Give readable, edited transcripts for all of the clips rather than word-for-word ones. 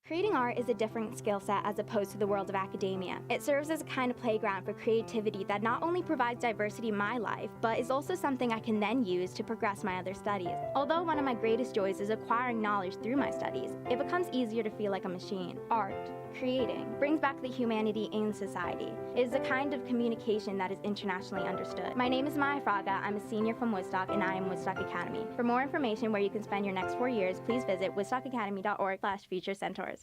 Creating art is a different skill set as opposed to the world of academia. It serves as a kind of playground for creativity that not only provides diversity in my life, but is also something I can then use to progress my other studies. Although one of my greatest joys is acquiring knowledge through my studies, it becomes easier to feel like a machine. Art, creating, brings back the humanity in society. It is a kind of communication that is internationally understood. My name is Maya Fraga, I'm a senior from Woodstock, and I am Woodstock Academy. For more information where you can spend your next 4 years, please visit woodstockacademy.org/future-centaurs.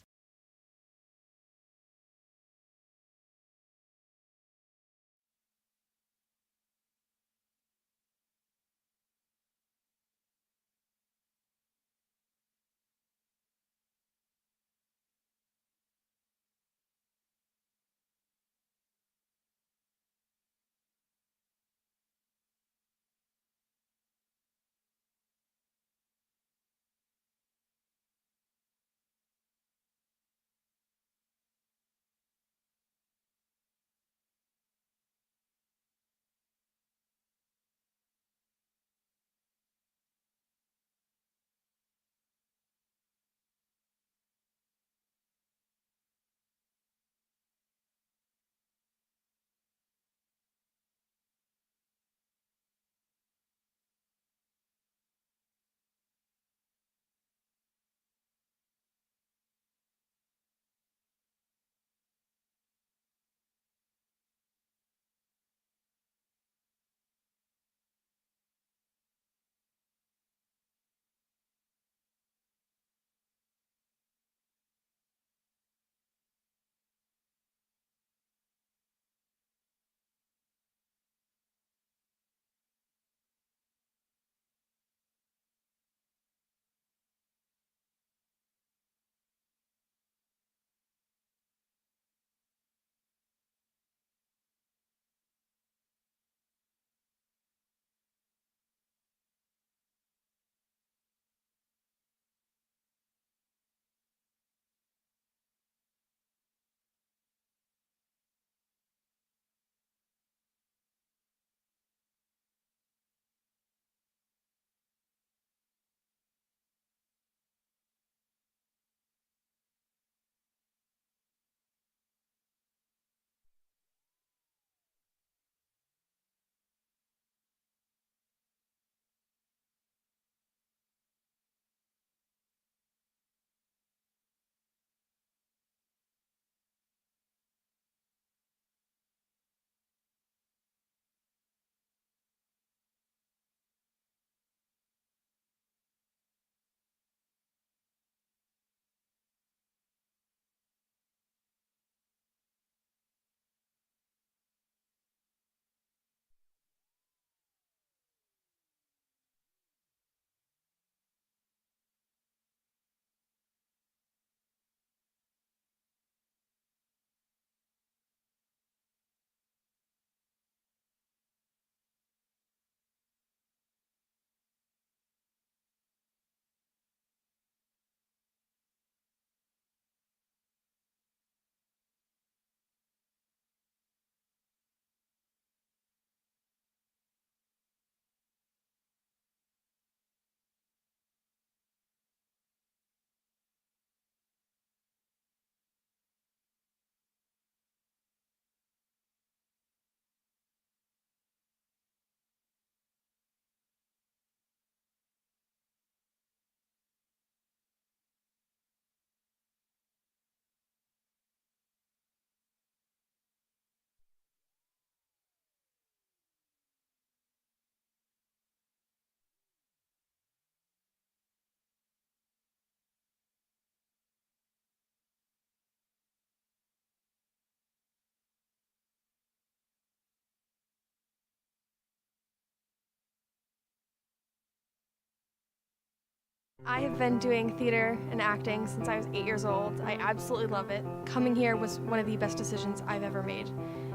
I have been doing theater and acting since I was 8 years old. I absolutely love it. Coming here was one of the best decisions I've ever made,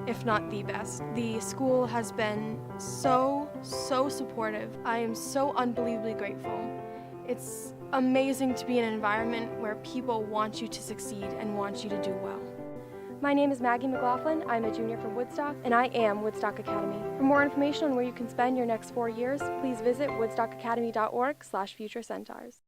if not the best. The school has been so supportive. I am so unbelievably grateful. It's amazing to be in an environment where people want you to succeed and want you to do well. My name is Maggie McLaughlin. I'm a junior from Woodstock, and I am Woodstock Academy. For more information on where you can spend your next 4 years, please visit woodstockacademy.org/future-centaurs.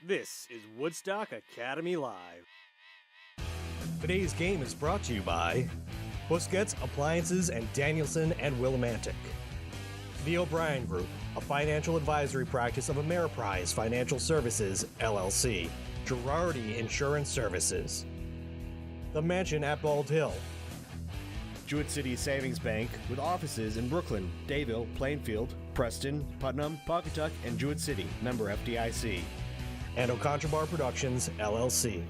This is Woodstock Academy Live. Today's game is brought to you by Busquets Appliances and Danielson and Willimantic. The O'Brien Group, a financial advisory practice of Ameriprise Financial Services, LLC. Girardi Insurance Services. The Mansion at Bald Hill. Jewett City Savings Bank with offices in Brooklyn, Dayville, Plainfield, Preston, Putnam, Pawcatuck, and Jewett City. Member FDIC. And Oconchabar Productions, LLC.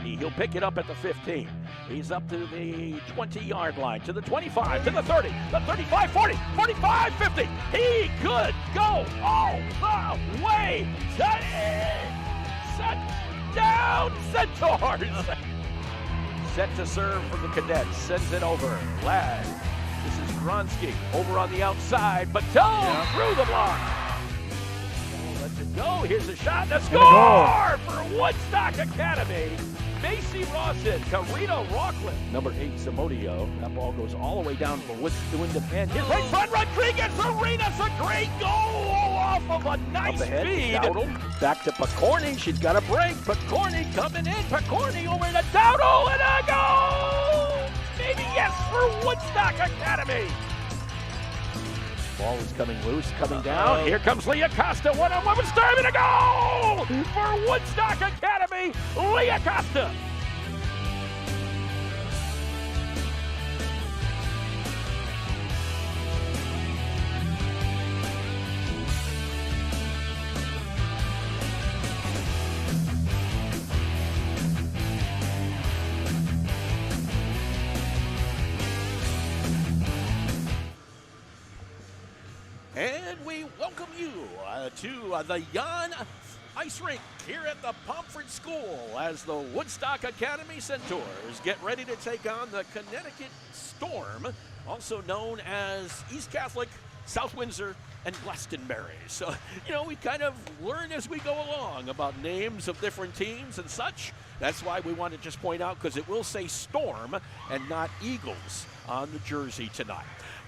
He'll pick it up at the 15. He's up to the 20-yard line, to the 25, to the 30, the 35, 40, 45, 50. He could go all the way. Touchdown, Centaurs. Set to serve for the Cadets. Sends it over. Ladd. This is Gronsky over on the outside. Bateau through the block. Lets it go. Here's a shot. The score for Woodstock Academy. Macy Rawson, Karina Rockland, number 8, Zamodio. That ball goes all the way down for Woods to defend. His right front, Rodriguez, Arenas, a great goal off of a nice feed. Back to Picorni, she's got a break. Picorni coming in, Picorni over to Dowdle, and a goal! Maybe yes for Woodstock Academy. Ball is coming loose, coming down. Here comes Leah Costa, one-on-one with Sturm, and a goal for Woodstock Academy, Leah Costa. And we welcome you to the Jan Ice Rink here at the Pomfret School as the Woodstock Academy Centaurs get ready to take on the Connecticut Storm, also known as East Catholic, South Windsor, and Glastonbury. So, we kind of learn as we go along about names of different teams and such. That's why we want to just point out, because it will say Storm and not Eagles on the jersey tonight.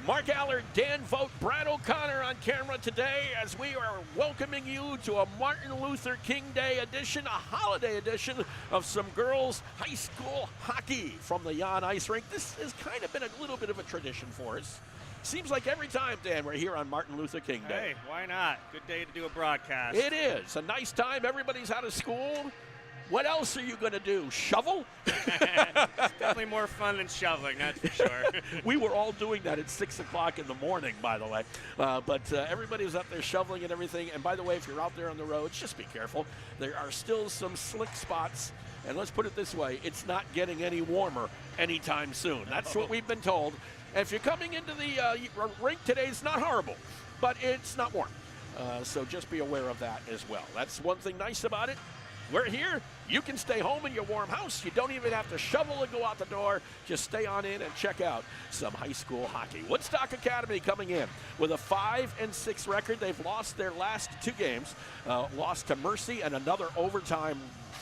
Mark Allard, Dan Vogt, Brad O'Connor on camera today as we are welcoming you to a Martin Luther King Day edition, a holiday edition of some girls high school hockey from the Jan Ice Rink. This has kind of been a little bit of a tradition for us. Seems like every time, Dan, we're here on Martin Luther King Day. Hey, why not? Good day to do a broadcast. It is. A nice time. Everybody's out of school. What else are you going to do? Shovel? It's definitely more fun than shoveling, that's for sure. We were all doing that at 6 o'clock in the morning, by the way. But everybody was up there shoveling and everything. And by the way, if you're out there on the roads, just be careful. There are still some slick spots. And let's put it this way, it's not getting any warmer anytime soon. That's what we've been told. And if you're coming into the rink today, it's not horrible, but it's not warm. So just be aware of that as well. That's one thing nice about it. We're here. You can stay home in your warm house. You don't even have to shovel and go out the door. Just stay on in and check out some high school hockey. Woodstock Academy coming in with a 5-6 record. They've lost their last 2 games. Lost to Mercy and another overtime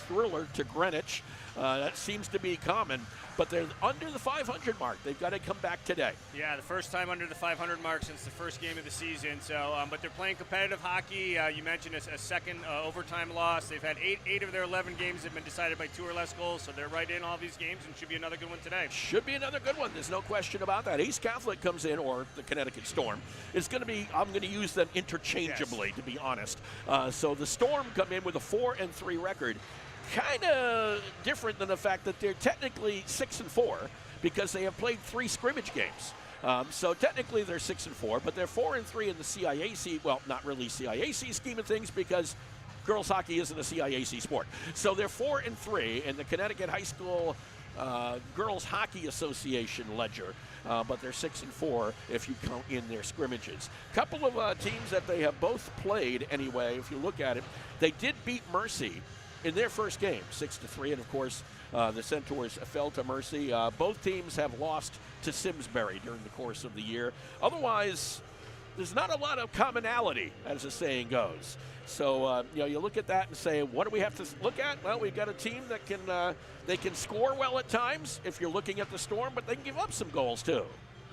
thriller to Greenwich. That seems to be common, but they're under the 500 mark. They've got to come back today. Yeah, the first time under the 500 mark since the first game of the season. So, but they're playing competitive hockey. You mentioned a second overtime loss. They've had 8 of their 11 games have been decided by 2 or less goals, so they're right in all these games and should be another good one today. Should be another good one. There's no question about that. East Catholic comes in, or the Connecticut Storm. It's going to be, I'm going to use them interchangeably, to be honest. So the Storm come in with a 4-3 record. Kind of different than the fact that they're technically 6-4 because they have played 3 scrimmage games. So technically they're 6-4, but they're 4-3 in the CIAC. Well, not really CIAC scheme of things because girls hockey isn't a CIAC sport. So they're 4-3 in the Connecticut High School Girls Hockey Association ledger, but they're 6-4 if you count in their scrimmages. Couple of teams that they have both played anyway. If you look at it, they did beat Mercy in their first game, 6-3, and of course, the Centaurs fell to Mercy. Both teams have lost to Simsbury during the course of the year. Otherwise, there's not a lot of commonality, as the saying goes. So, you look at that and say, what do we have to look at? Well, we've got a team that can they can score well at times if you're looking at the Storm, but they can give up some goals too.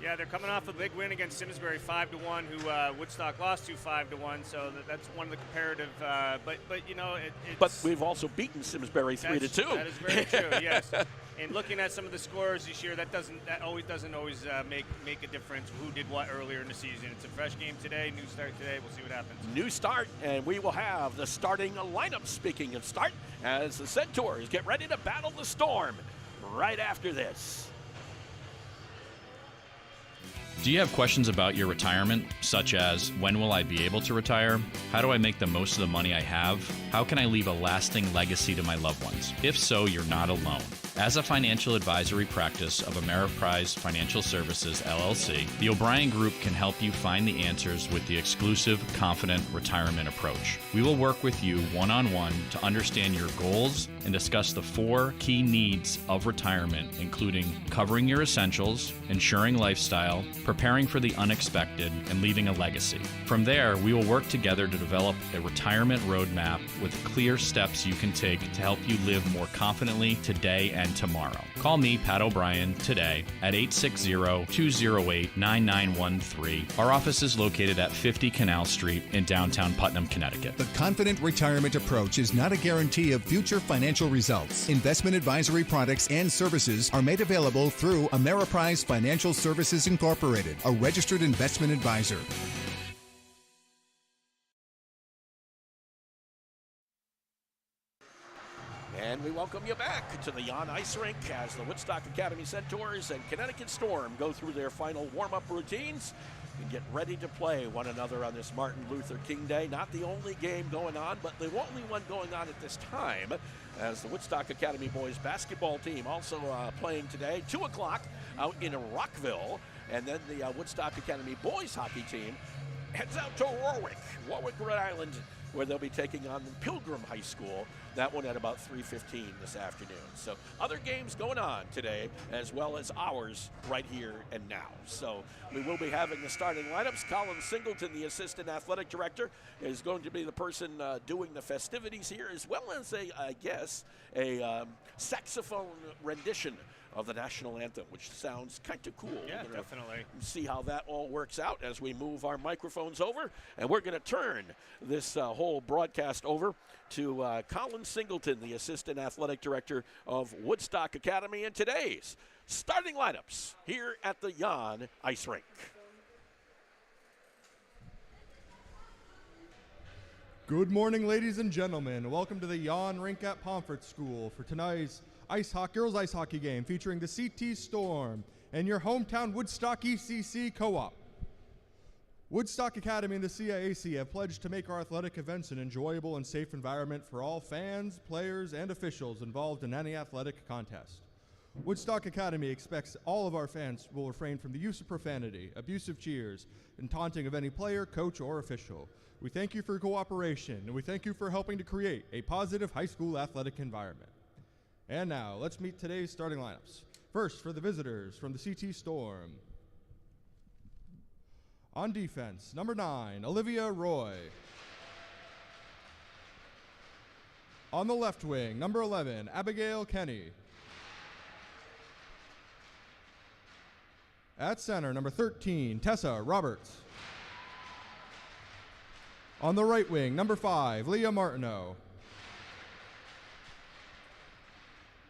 Yeah, they're coming off a big win against Simsbury, 5-1, who Woodstock lost to 5-1. So that's one of the comparative. But you know, it's. But we've also beaten Simsbury 3-2. That is very true. Yes. And looking at some of the scores this year, that doesn't always make a difference. Who did what earlier in the season? It's a fresh game today, new start today. We'll see what happens. New start, and we will have the starting lineup. Speaking of start, as the Centaurs get ready to battle the Storm right after this. Do you have questions about your retirement, such as when will I be able to retire? How do I make the most of the money I have? How can I leave a lasting legacy to my loved ones? If so, you're not alone. As a financial advisory practice of Ameriprise Financial Services, LLC, the O'Brien Group can help you find the answers with the exclusive, confident retirement approach. We will work with you one-on-one to understand your goals and discuss the 4 key needs of retirement, including covering your essentials, ensuring lifestyle, preparing for the unexpected, and leaving a legacy. From there, we will work together to develop a retirement roadmap with clear steps you can take to help you live more confidently today and tomorrow. Call me, Pat O'Brien, today at 860-208-9913. Our office is located at 50 Canal Street in downtown Putnam, Connecticut. The Confident Retirement Approach is not a guarantee of future financial results. Investment advisory products and services are made available through Ameriprise Financial Services Incorporated, a registered investment advisor. And we welcome you back to the Yon Ice Rink as the Woodstock Academy Centaurs and Connecticut Storm go through their final warm-up routines and get ready to play one another on this Martin Luther King Day. Not the only game going on, but the only one going on at this time, as the Woodstock Academy boys basketball team also playing today, 2 o'clock out in Rockville. And then the Woodstock Academy boys hockey team heads out to Warwick, Rhode Island, where they'll be taking on Pilgrim High School. That one at about 3:15 this afternoon. So other games going on today, as well as ours right here and now. So we will be having the starting lineups. Colin Singleton, the assistant athletic director, is going to be the person doing the festivities here, as well as a saxophone rendition of the national anthem, which sounds kind of cool. Yeah, definitely. See how that all works out as we move our microphones over. And we're going to turn this whole broadcast over to Colin Singleton, the assistant athletic director of Woodstock Academy, and today's starting lineups here at the Yon Ice Rink. Good morning, ladies and gentlemen. Welcome to the Yon Rink at Pomfret School for tonight's girls ice hockey game featuring the CT Storm and your hometown Woodstock ECC Co-op. Woodstock Academy and the CIAC have pledged to make our athletic events an enjoyable and safe environment for all fans, players, and officials involved in any athletic contest. Woodstock Academy expects all of our fans will refrain from the use of profanity, abusive cheers, and taunting of any player, coach, or official. We thank you for your cooperation, and we thank you for helping to create a positive high school athletic environment. And now, let's meet today's starting lineups. First, for the visitors from the CT Storm. On defense, number 9, Olivia Roy. On the left wing, number 11, Abigail Kenny. At center, number 13, Tessa Roberts. On the right wing, number 5, Leah Martineau.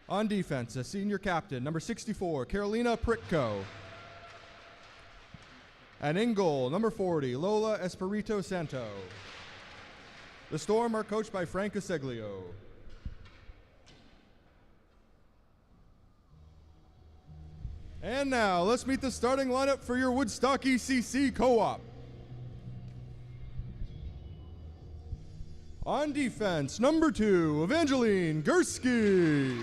On defense, a senior captain, number 64, Carolina Pritko. And in goal, number 40, Lola Espirito Santo. The Storm are coached by Frank Caseglio. And now, let's meet the starting lineup for your Woodstock ECC Co-op. On defense, number 2, Evangeline Gursky.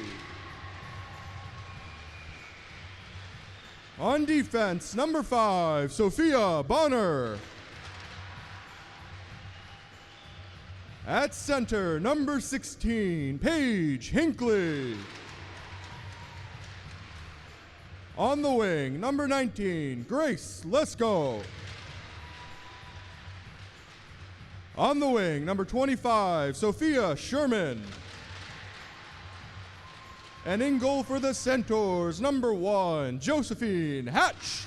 On defense, number 5, Sophia Bonner. At center, number 16, Paige Hinckley. On the wing, number 19, Grace Lesko. On the wing, number 25, Sophia Sherman. And in goal for the Centaurs, number 1, Josephine Hatch.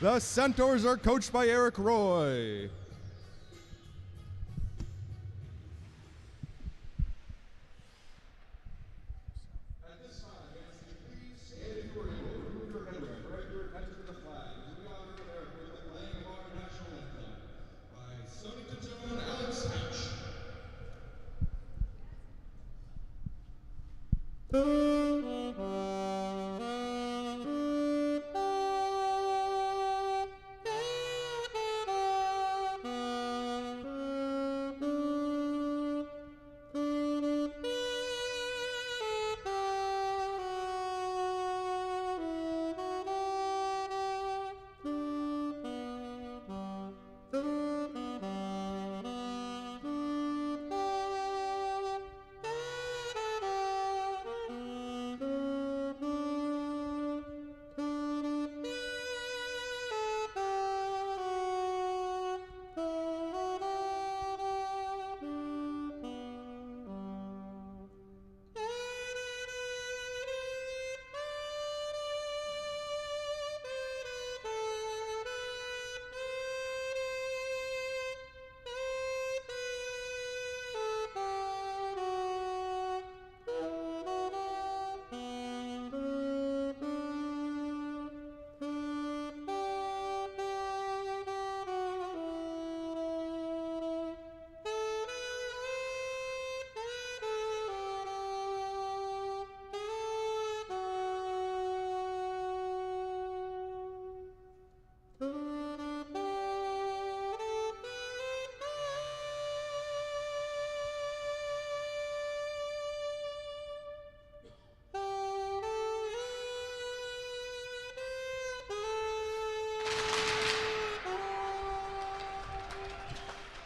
The Centaurs are coached by Eric Roy.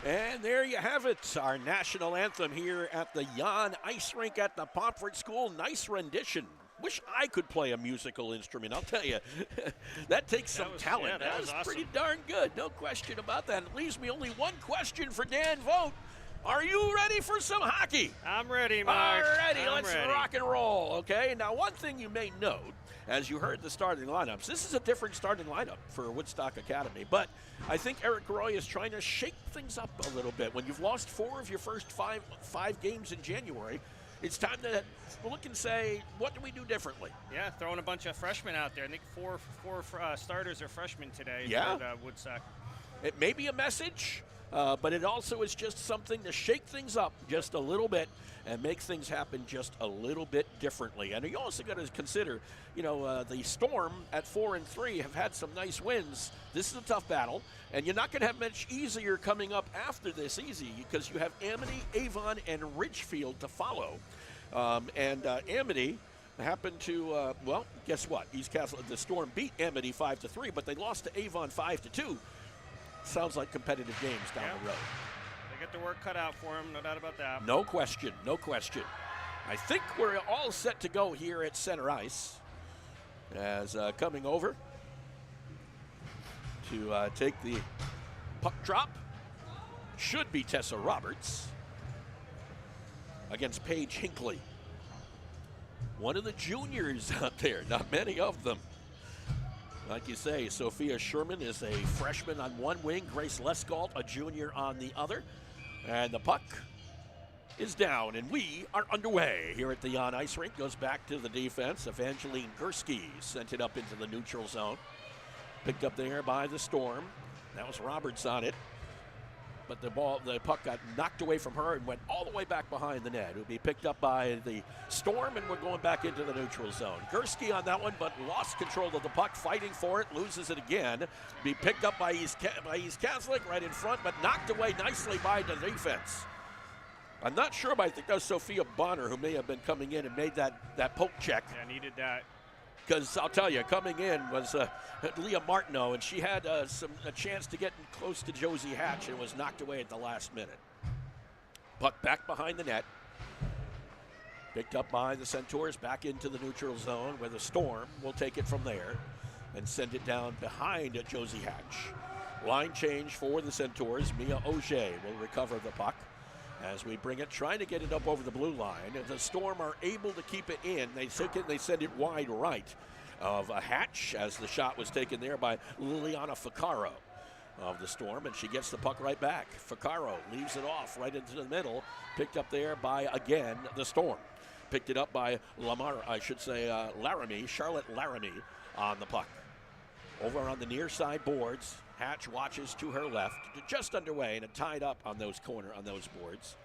And there you have it, our national anthem here at the Jan Ice Rink at the Pomfret School. Nice rendition. Wish I could play a musical instrument, I'll tell you. That takes some talent. Yeah, that was awesome. Pretty darn good, no question about that. It leaves me only one question for Dan Vogt. Are you ready for some hockey? I'm ready, Mark. All righty, let's ready. rock and roll, okay? Now, one thing you may note, as you heard the starting lineups, this is a different starting lineup for Woodstock Academy, but I think Eric Roy is trying to shake things up a little bit. When you've lost 4 of your first five games in January, it's time to look and say, what do we do differently? Yeah, throwing a bunch of freshmen out there. I think four starters are freshmen today Yeah. for Woodstock. It may be a message, but it also is just something to shake things up just a little bit and make things happen just a little bit differently. And you also got to consider, the Storm at 4-3 have had some nice wins. This is a tough battle, and you're not going to have much easier coming up after this easy because you have Amity, Avon, and Ridgefield to follow. Amity happened to, guess what? East Castle, the Storm beat Amity 5-3, but they lost to Avon 5-2. Sounds like competitive games down the road. They get their work cut out for them, no doubt about that. No question, no question. I think we're all set to go here at center ice. As coming over to take the puck drop should be Tessa Roberts against Paige Hinckley. One of the juniors out there, not many of them. Like you say, Sophia Sherman is a freshman on one wing, Grace Lesgault, a junior on the other. And the puck is down, and we are underway here at the Jan Ice Rink. Goes back to the defense. Evangeline Gursky sent it up into the neutral zone. Picked up there by the Storm. That was Roberts on it. But the puck got knocked away from her and went all the way back behind the net. It would be picked up by the Storm, and we're going back into the neutral zone. Gursky on that one, but lost control of the puck, fighting for it, loses it again. Be picked up by East Catholic right in front, but knocked away nicely by the defense. I'm not sure, but I think that was Sophia Bonner who may have been coming in and made that poke check. Yeah, needed that. Because I'll tell you, coming in was Leah Martineau, and she had a chance to get close to Josie Hatch and was knocked away at the last minute. Puck back behind the net. Picked up by the Centaurs back into the neutral zone where the Storm will take it from there and send it down behind Josie Hatch. Line change for the Centaurs. Mia Auger will recover the puck as we bring it, trying to get it up over the blue line. The Storm are able to keep it in. They send it wide right. of a Hatch as the shot was taken there by Liliana Ficaro of the Storm, and she gets the puck right back. Ficaro leaves it off right into the middle, picked up there by, again, the Storm. Picked it up by Laramie, Charlotte Laramie on the puck. Over on the near side boards, Hatch watches to her left, just underway, and tied up on those boards.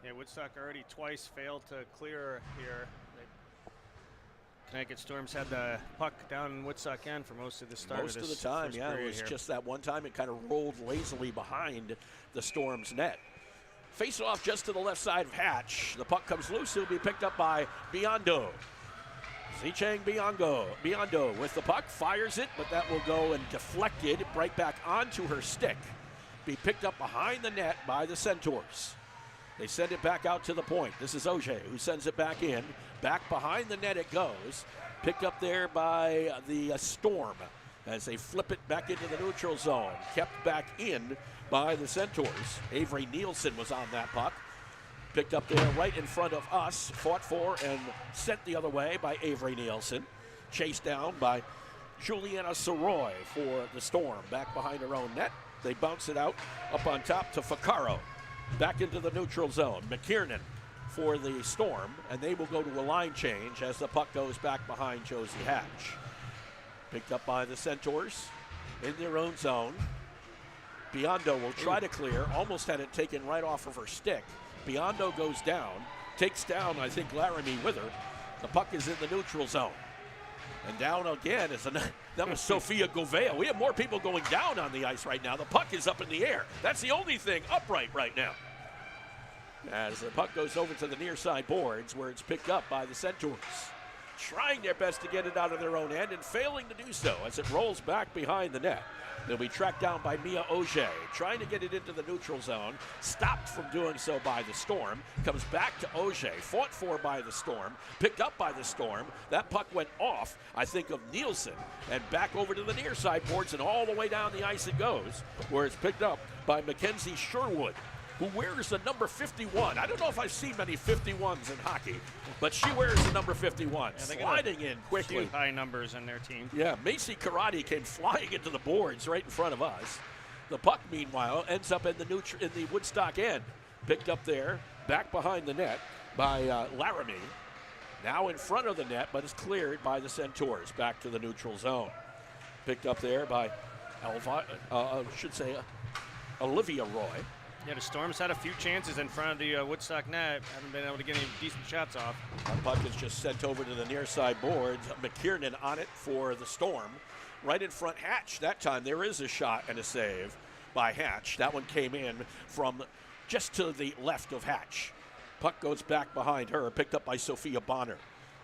Yeah, Woodstock already twice failed to clear here. Connecticut Storms had the puck down in Woodstock end for most of the start Most of of this the time, first yeah. It period was here. just that one time it kind of rolled lazily behind the Storm's net. Face off just to the left side of Hatch. The puck comes loose. It'll be picked up by Biondo. Zicheng Biondo with the puck, fires it, but that will go and deflected right back onto her stick. Be picked up behind the net by the Centaurs. They send it back out to the point. This is Auger who sends it back in. Back behind the net it goes. Picked up there by the Storm as they flip it back into the neutral zone. Kept back in by the Centaurs. Avery Nielsen was on that puck. Picked up there right in front of us. Fought for and sent the other way by Avery Nielsen. Chased down by Juliana Soroy for the Storm. Back behind her own net. They bounce it out up on top to Ficaro. Back into the neutral zone. McKiernan for the Storm, and they will go to a line change as the puck goes back behind Josie Hatch. Picked up by the Centaurs in their own zone. Biondo will try to clear, almost had it taken right off of her stick. Biondo goes down, takes down, I think, Laramie with her. The puck is in the neutral zone. And down again is that was Sofia Govea. We have more people going down on the ice right now. The puck is up in the air. That's the only thing upright right now. As the puck goes over to the near side boards where it's picked up by the Centaurs. Trying their best to get it out of their own end and failing to do so as it rolls back behind the net. They'll be tracked down by Mia Auger, trying to get it into the neutral zone. Stopped from doing so by the Storm. Comes back to Auger, fought for by the Storm. Picked up by the Storm. That puck went off, I think, of Nielsen. And back over to the near side boards and all the way down the ice it goes, where it's picked up by Mackenzie Sherwood, who wears the number 51. I don't know if I've seen many 51s in hockey, but she wears the number 51, sliding in quickly. Few high numbers in their team. Yeah, Macy Karate came flying into the boards right in front of us. The puck, meanwhile, ends up in the Woodstock end. Picked up there, back behind the net by Laramie. Now in front of the net, but is cleared by the Centaurs. Back to the neutral zone. Picked up there by Olivia Roy. Yeah, the Storm's had a few chances in front of the Woodstock net. Haven't been able to get any decent shots off. The puck is just sent over to the near side boards. McKiernan on it for the Storm. Right in front, Hatch. That time there is a shot and a save by Hatch. That one came in from just to the left of Hatch. Puck goes back behind her, picked up by Sophia Bonner.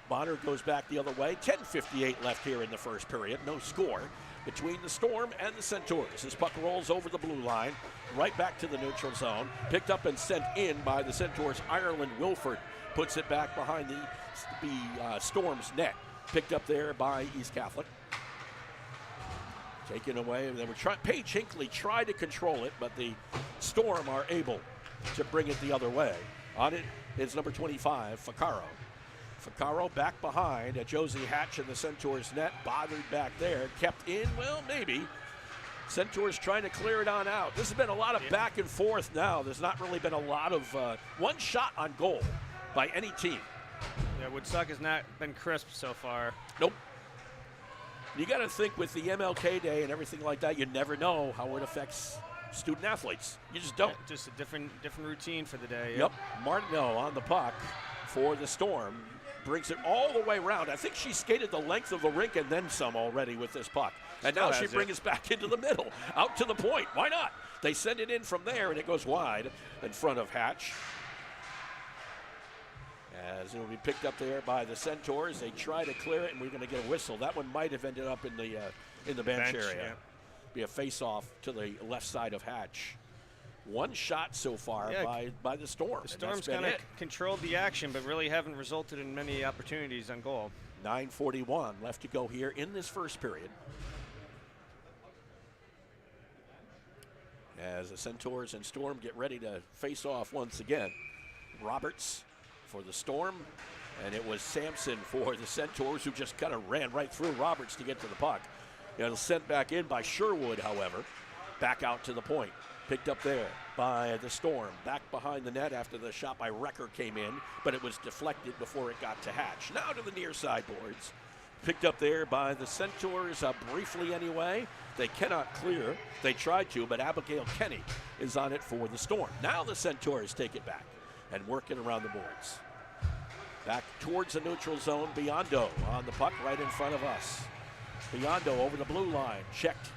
Bonner goes back the other way. 10:58 left here in the first period. No score between the Storm and the Centaurs. This puck rolls over the blue line, right back to the neutral zone. Picked up and sent in by the Centaurs. Ireland Wilford puts it back behind the Storm's net. Picked up there by East Catholic. Taken away. They were Paige Hinckley tried to control it, but the Storm are able to bring it the other way. On it is number 25, Ficaro. Ficaro back behind at Josie Hatch in the Centaurs net. Bothered back there. Kept in, well, maybe. Centaurs trying to clear it on out. This has been a lot of back and forth now. There's not really been a lot of one shot on goal by any team. Yeah, Woodstock has not been crisp so far. Nope. You got to think with the MLK Day and everything like that, you never know how it affects student athletes. You just don't. Yeah, just a different routine for the day. Yep. Martineau on the puck for the Storm. Brings it all the way around. I think she skated the length of the rink and then some already with this puck. And now she brings it back into the middle, out to the point. Why not? They send it in from there, and it goes wide in front of Hatch. As it will be picked up there by the Centaurs. They try to clear it, and we're going to get a whistle. That one might have ended up in the bench area. Yeah. Be a face-off to the left side of Hatch. One shot so far by the Storm. The Storm's kind of controlled the action, but really haven't resulted in many opportunities on goal. 9:41 left to go here in this first period. As the Centaurs and Storm get ready to face off once again. Roberts for the Storm. And it was Sampson for the Centaurs, who just kind of ran right through Roberts to get to the puck. It'll sent back in by Sherwood, however. Back out to the point. Picked up there by the Storm. Back behind the net after the shot by Wrecker came in, but it was deflected before it got to Hatch. Now to the near side boards. Picked up there by the Centaurs, briefly anyway. They cannot clear. They tried to, but Abigail Kenny is on it for the Storm. Now the Centaurs take it back and work it around the boards. Back towards the neutral zone, Biondo on the puck right in front of us. Biondo over the blue line, checked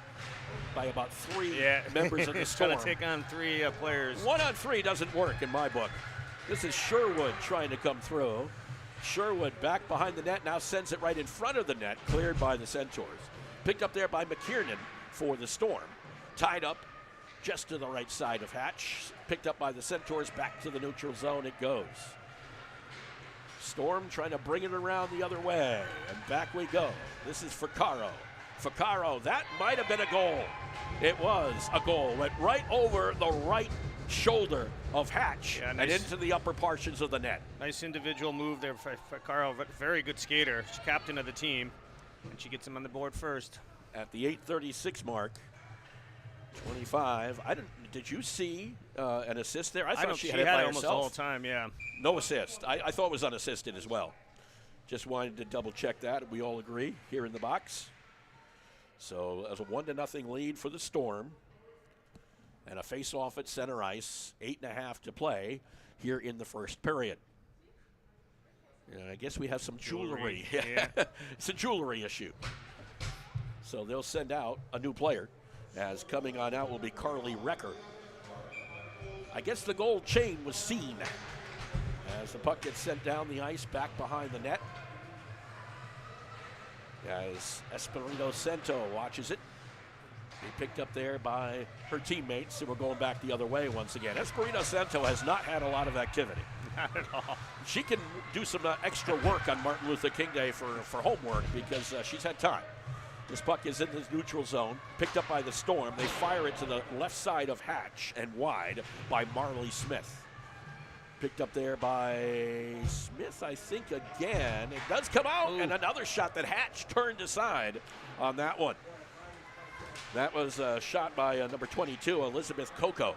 by about 3 members of the Storm. Trying to take on 3 players. 1-on-3 doesn't work in my book. This is Sherwood trying to come through. Sherwood back behind the net, now sends it right in front of the net, cleared by the Centaurs. Picked up there by McKiernan for the Storm. Tied up just to the right side of Hatch. Picked up by the Centaurs, back to the neutral zone it goes. Storm trying to bring it around the other way, and back we go. This is Ficaro. Ficaro, that might have been a goal. It was a goal. Went right over the right shoulder of Hatch and into the upper portions of the net. Nice individual move there for Ficaro. Very good skater. She's captain of the team, and she gets him on the board first. At the 8:36 mark, 25. Did you see an assist there? I thought she had it by almost herself. the whole time, yeah. No assist. I thought it was unassisted as well. Just wanted to double check that. We all agree here in the box. So as a 1-0 lead for the Storm, and a face-off at center ice, 8.5 to play here in the first period. And I guess we have some jewelry. Yeah. It's a jewelry issue. So they'll send out a new player, as coming on out will be Carly Wrecker. I guess the gold chain was seen as the puck gets sent down the ice back behind the net. As Espirito Cento watches it. Be picked up there by her teammates, who were going back the other way once again. Espirito Cento has not had a lot of activity. Not at all. She can do some extra work on Martin Luther King Day for homework, because she's had time. This puck is in the neutral zone, picked up by the Storm. They fire it to the left side of Hatch and wide by Marley Smith. Picked up there by Smith, I think, again. It does come out, and another shot that Hatch turned aside on that one. That was a shot by number 22, Elizabeth Coco,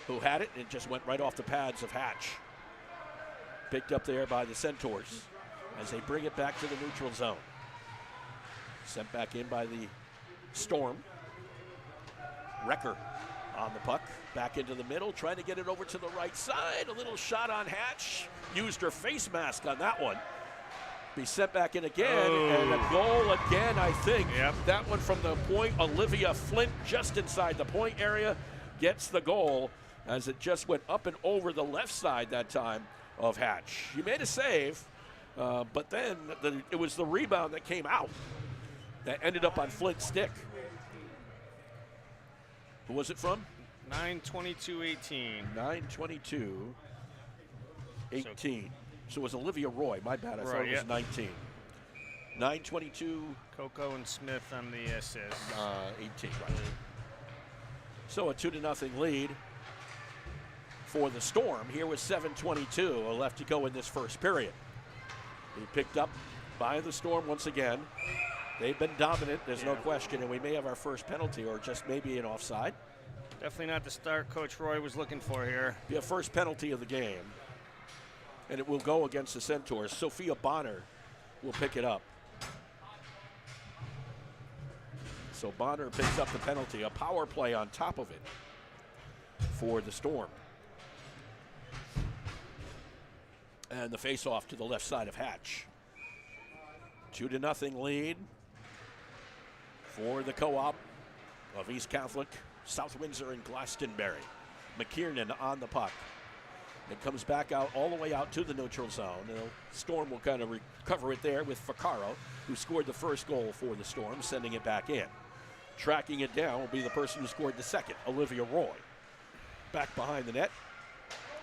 who had it, and it just went right off the pads of Hatch. Picked up there by the Centaurs as they bring it back to the neutral zone. Sent back in by the Storm. Wrecker on the puck, back into the middle, trying to get it over to the right side. A little shot on Hatch. Used her face mask on that one. Be sent back in again, and a goal again, I think. Yep. That one from the point. Olivia Flint, just inside the point area, gets the goal as it just went up and over the left side that time of Hatch. She made a save, but then it was the rebound that came out that ended up on Flint's stick. Who was it from? 9:22:18. 9:22:18. So it was Olivia Roy. My bad. I thought it was 19. 9:22. Coco and Smith on the assist. 18. Right. So a 2-0 lead for the Storm. Here with 7:22 left to go in this first period. He picked up by the Storm once again. They've been dominant, there's no question, and we may have our first penalty or just maybe an offside. Definitely not the start Coach Roy was looking for here. Be a first penalty of the game, and it will go against the Centaurs. Sophia Bonner will pick it up. So Bonner picks up the penalty, a power play on top of it for the Storm. And the face-off to the left side of Hatch. 2-0 lead for the co-op of East Catholic, South Windsor, and Glastonbury. McKiernan on the puck. It comes back out all the way out to the neutral zone. And the Storm will kind of recover it there with Ficaro, who scored the first goal for the Storm, sending it back in. Tracking it down will be the person who scored the second, Olivia Roy. Back behind the net.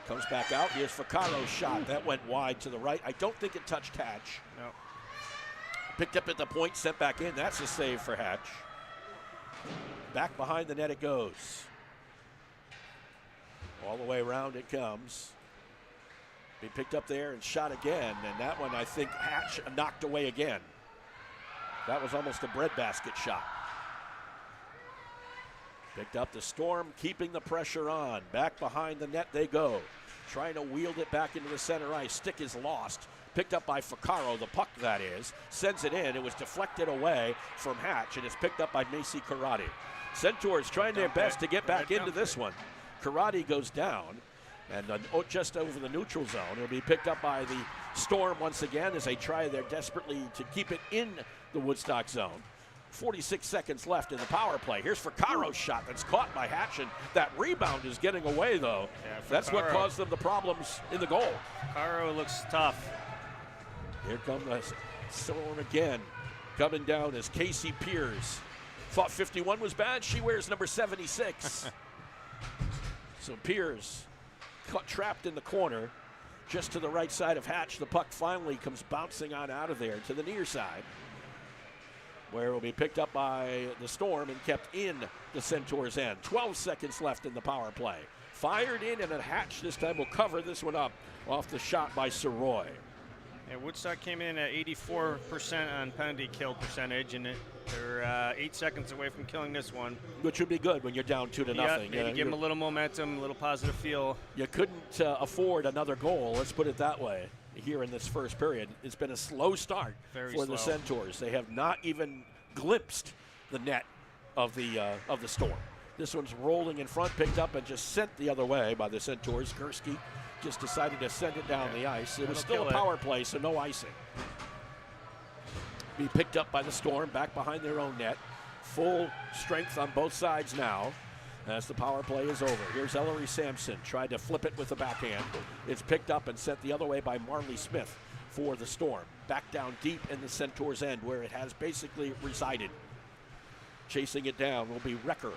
Comes back out. Here's Ficaro's shot. That went wide to the right. I don't think it touched Hatch. No. Picked up at the point, sent back in. That's a save for Hatch. Back behind the net it goes. All the way around it comes. Be picked up there and shot again, and that one I think Hatch knocked away again. That was almost a breadbasket shot. Picked up the Storm, keeping the pressure on. Back behind the net they go. Trying to wield it back into the center ice. Stick is lost. Picked up by Ficaro, the puck that is. Sends it in. It was deflected away from Hatch, and it's picked up by Macy Karate. Centaurs trying their best to get back into this one. Karate goes down, and just over the neutral zone. It'll be picked up by the Storm once again as they try there desperately to keep it in the Woodstock zone. 46 seconds left in the power play. Here's Ficaro's shot that's caught by Hatch, and that rebound is getting away, though. Yeah, that's what caused them the problems in the goal. Caro looks tough. Here comes the Storm again. Coming down is Casey Piers. Thought 51 was bad. She wears number 76. So Piers caught trapped in the corner just to the right side of Hatch. The puck finally comes bouncing on out of there to the near side, where it will be picked up by the Storm and kept in the Centaurs' end. 12 seconds left in the power play. Fired in, and a Hatch this time will cover this one up off the shot by Soroy. Yeah, Woodstock came in at 84% on penalty kill percentage, and they're 8 seconds away from killing this one. Which would be good when you're down 2-0. Maybe give them a little momentum, a little positive feel. You couldn't afford another goal, let's put it that way, here in this first period. It's been a slow start for the Centaurs. They have not even glimpsed the net of the Storm. This one's rolling in front, picked up and just sent the other way by the Centaurs. Gursky just decided to send it down the ice. It was still a power play, so no icing. Be picked up by the Storm, back behind their own net. Full strength on both sides now as the power play is over. Here's Ellery Sampson, tried to flip it with the backhand. It's picked up and sent the other way by Marley Smith for the Storm. Back down deep in the Centaurs' end where it has basically resided. Chasing it down will be Wrecker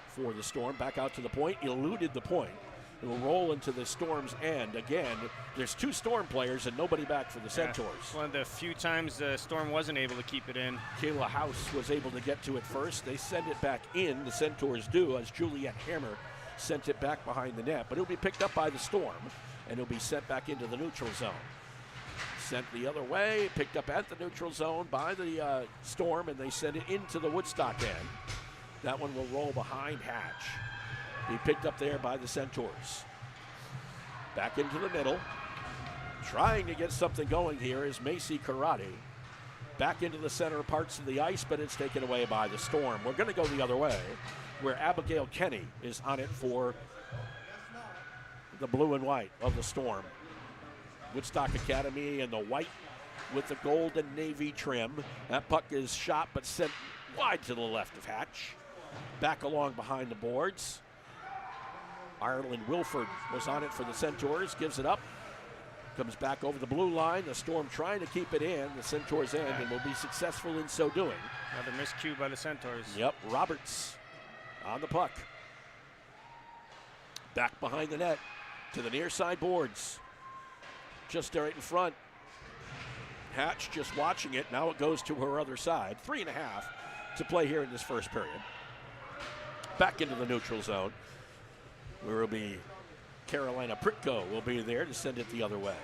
for the Storm. Back out to the point, eluded the point. It will roll into the Storm's end. Again, there's two Storm players and nobody back for the Centaurs. One of the few times the Storm wasn't able to keep it in. Kayla House was able to get to it first. They send it back in, the Centaurs do, as Juliet Hammer sent it back behind the net. But it'll be picked up by the Storm, and it'll be sent back into the neutral zone. Sent the other way, picked up at the neutral zone by the Storm, and they send it into the Woodstock end. That one will roll behind Hatch. Be picked up there by the Centaurs. Back into the middle. Trying to get something going here is Macy Karate. Back into the center parts of the ice, but it's taken away by the Storm. We're going to go the other way, where Abigail Kenny is on it for the blue and white of the Storm. Woodstock Academy in the white with the gold and navy trim. That puck is shot but sent wide to the left of Hatch. Back along behind the boards. Ireland Wilford was on it for the Centaurs, gives it up. Comes back over the blue line. The Storm trying to keep it in the Centaurs' end and will be successful in so doing. Another miscue by the Centaurs. Yep, Roberts on the puck. Back behind the net to the near side boards. Just right in front. Hatch just watching it. Now it goes to her other side. 3.5 to play here in this first period. Back into the neutral zone, where will be Carolina Pritko will be there to send it the other way.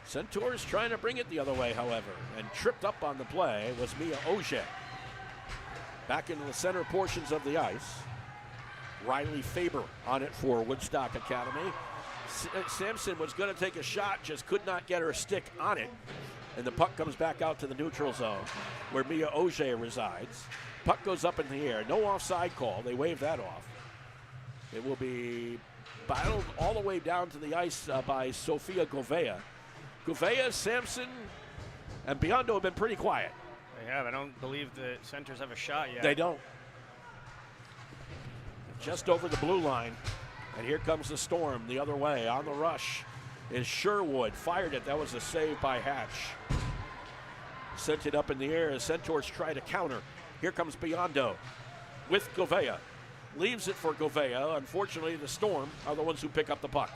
Centaurs trying to bring it the other way, however, and tripped up on the play was Mia Ogier. Back into the center portions of the ice. Riley Faber on it for Woodstock Academy. Sampson was going to take a shot, just could not get her stick on it. And the puck comes back out to the neutral zone where Mia Ogier resides. Puck goes up in the air. No offside call. They wave that off. It will be battled all the way down to the ice by Sofia Govea. Govea, Sampson, and Biondo have been pretty quiet. They have. I don't believe the Centers have a shot yet. They don't. Just over the blue line. And here comes the Storm the other way. On the rush is Sherwood. Fired it. That was a save by Hatch. Sent it up in the air as Centaurs try to counter. Here comes Biondo with Govea. Leaves it for Govea. Unfortunately, the Storm are the ones who pick up the puck.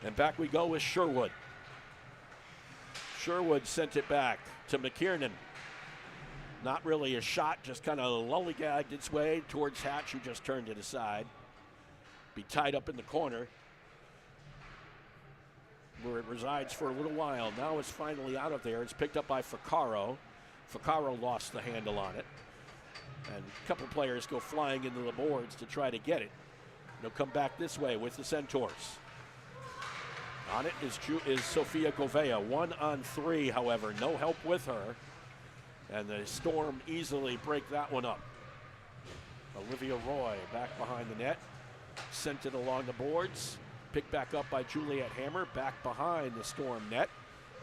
And back we go with Sherwood. Sherwood sent it back to McKiernan. Not really a shot, just kind of lollygagged its way towards Hatch, who just turned it aside. Be tied up in the corner. where it resides for a little while. Now it's finally out of there. It's picked up by Ficarro. Ficarro lost the handle on it. And a couple players go flying into the boards to try to get it. They'll come back this way with the Centaurs. On it is Sofia Govea. 1 on 3, however. No help with her. And the Storm easily break that one up. Olivia Roy back behind the net. Sent it along the boards. Picked back up by Juliet Hammer. Back behind the Storm net,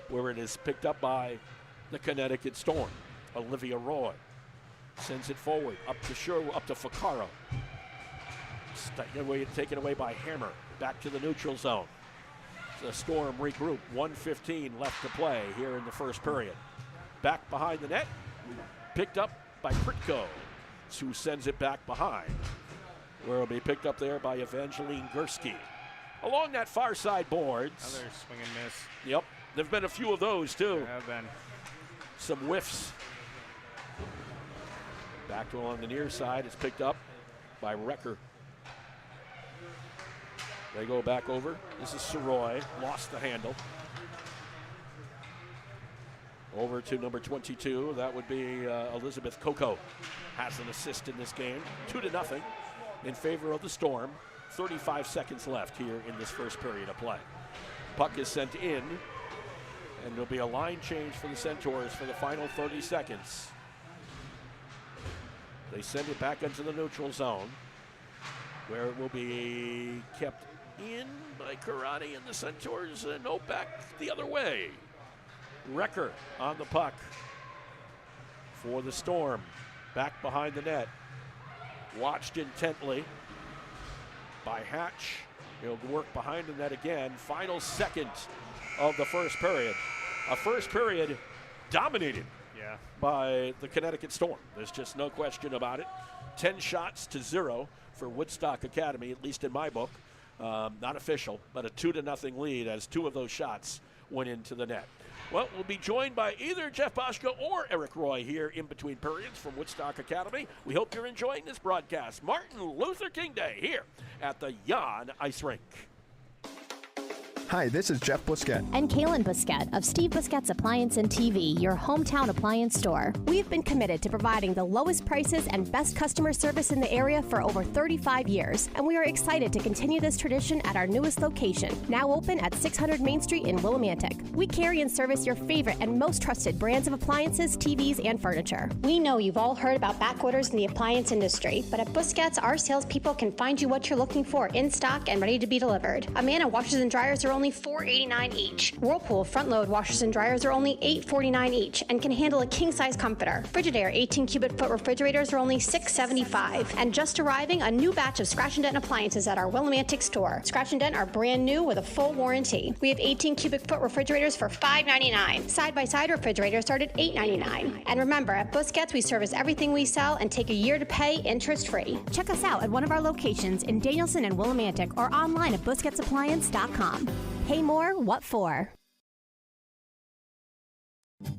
where it is picked up by the Connecticut Storm. Olivia Roy sends it forward up to Ficarro. Taken away by Hammer. Back to the neutral zone. The Storm regroup. 1:15 left to play here in the first period. Back behind the net. Picked up by Pritko, who sends it back behind, where it'll be picked up there by Evangeline Gursky. Along that far side boards. Another swing and miss. Yep, there have been a few of those too. There have been. Some whiffs. Back to along the near side. It's picked up by Recker. They go back over. This is Soroy. Lost the handle. Over to number 22. That would be Elizabeth Coco. Has an assist in this game. 2-0 in favor of the Storm. 35 seconds left here in this first period of play. Puck is sent in, and there'll be a line change for the Centaurs for the final 30 seconds. They send it back into the neutral zone, where it will be kept in by Karate and the Centaurs. No, back the other way. Recker on the puck for the Storm. Back behind the net. Watched intently by Hatch. He'll work behind the net again. Final second of the first period. A first period dominated by the Connecticut Storm. There's just no question about it. 10 shots to 0 for Woodstock Academy, at least in my book. Not official, but a 2-0 lead as 2 of those shots went into the net. Well, we'll be joined by either Jeff Boschke or Eric Roy here in between periods from Woodstock Academy. We hope you're enjoying this broadcast. Martin Luther King Day here at the Jan Ice Rink. Hi, this is Jeff Busquet. And Kaylin Busquet of Steve Busquet's Appliance and TV, your hometown appliance store. We've been committed to providing the lowest prices and best customer service in the area for over 35 years, and we are excited to continue this tradition at our newest location, now open at 600 Main Street in Willimantic. We carry and service your favorite and most trusted brands of appliances, TVs, and furniture. We know you've all heard about back orders in the appliance industry, but at Busquets, our salespeople can find you what you're looking for in stock and ready to be delivered. Amana washers and dryers are only $4.89 each. Whirlpool front-load washers and dryers are only $8.49 each and can handle a king-size comforter. Frigidaire 18 cubic foot refrigerators are only $6.75. And just arriving, a new batch of Scratch and Dent appliances at our Willimantic store. Scratch and Dent are brand new with a full warranty. We have 18 cubic foot refrigerators for $5.99. Side-by-side refrigerators start at $8.99. And remember, at Busquets, we service everything we sell and take a year to pay interest-free. Check us out at one of our locations in Danielson and Willimantic or online at busquetsappliance.com. Pay more, what for?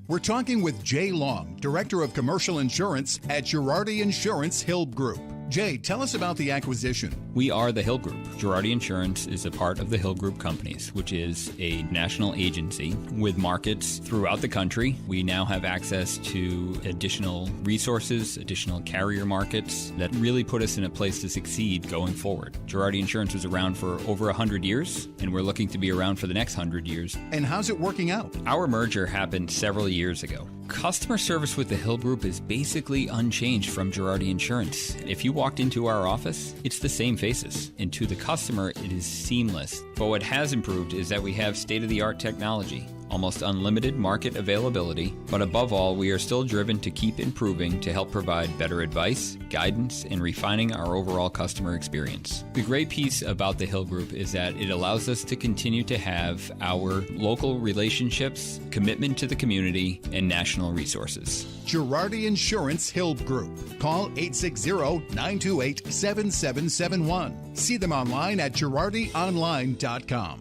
We're talking with Jay Long, Director of Commercial Insurance at Girardi Insurance Hill Group. Jay, tell us about the acquisition. We are the Hill Group. Girardi Insurance is a part of the Hill Group Companies, which is a national agency with markets throughout the country. We now have access to additional resources, additional carrier markets that really put us in a place to succeed going forward. Girardi Insurance was around for over 100 years, and we're looking to be around for the next 100 years. And how's it working out? Our merger happened several years ago. Customer service with the Hill Group is basically unchanged from Girardi Insurance. If you walked into our office, it's the same faces. And to the customer, it is seamless. But what has improved is that we have state-of-the-art technology, almost unlimited market availability, but above all, we are still driven to keep improving to help provide better advice, guidance, and refining our overall customer experience. The great piece about the Hill Group is that it allows us to continue to have our local relationships, commitment to the community, and national resources. Girardi Insurance Hill Group. Call 860-928-7771. See them online at girardionline.com.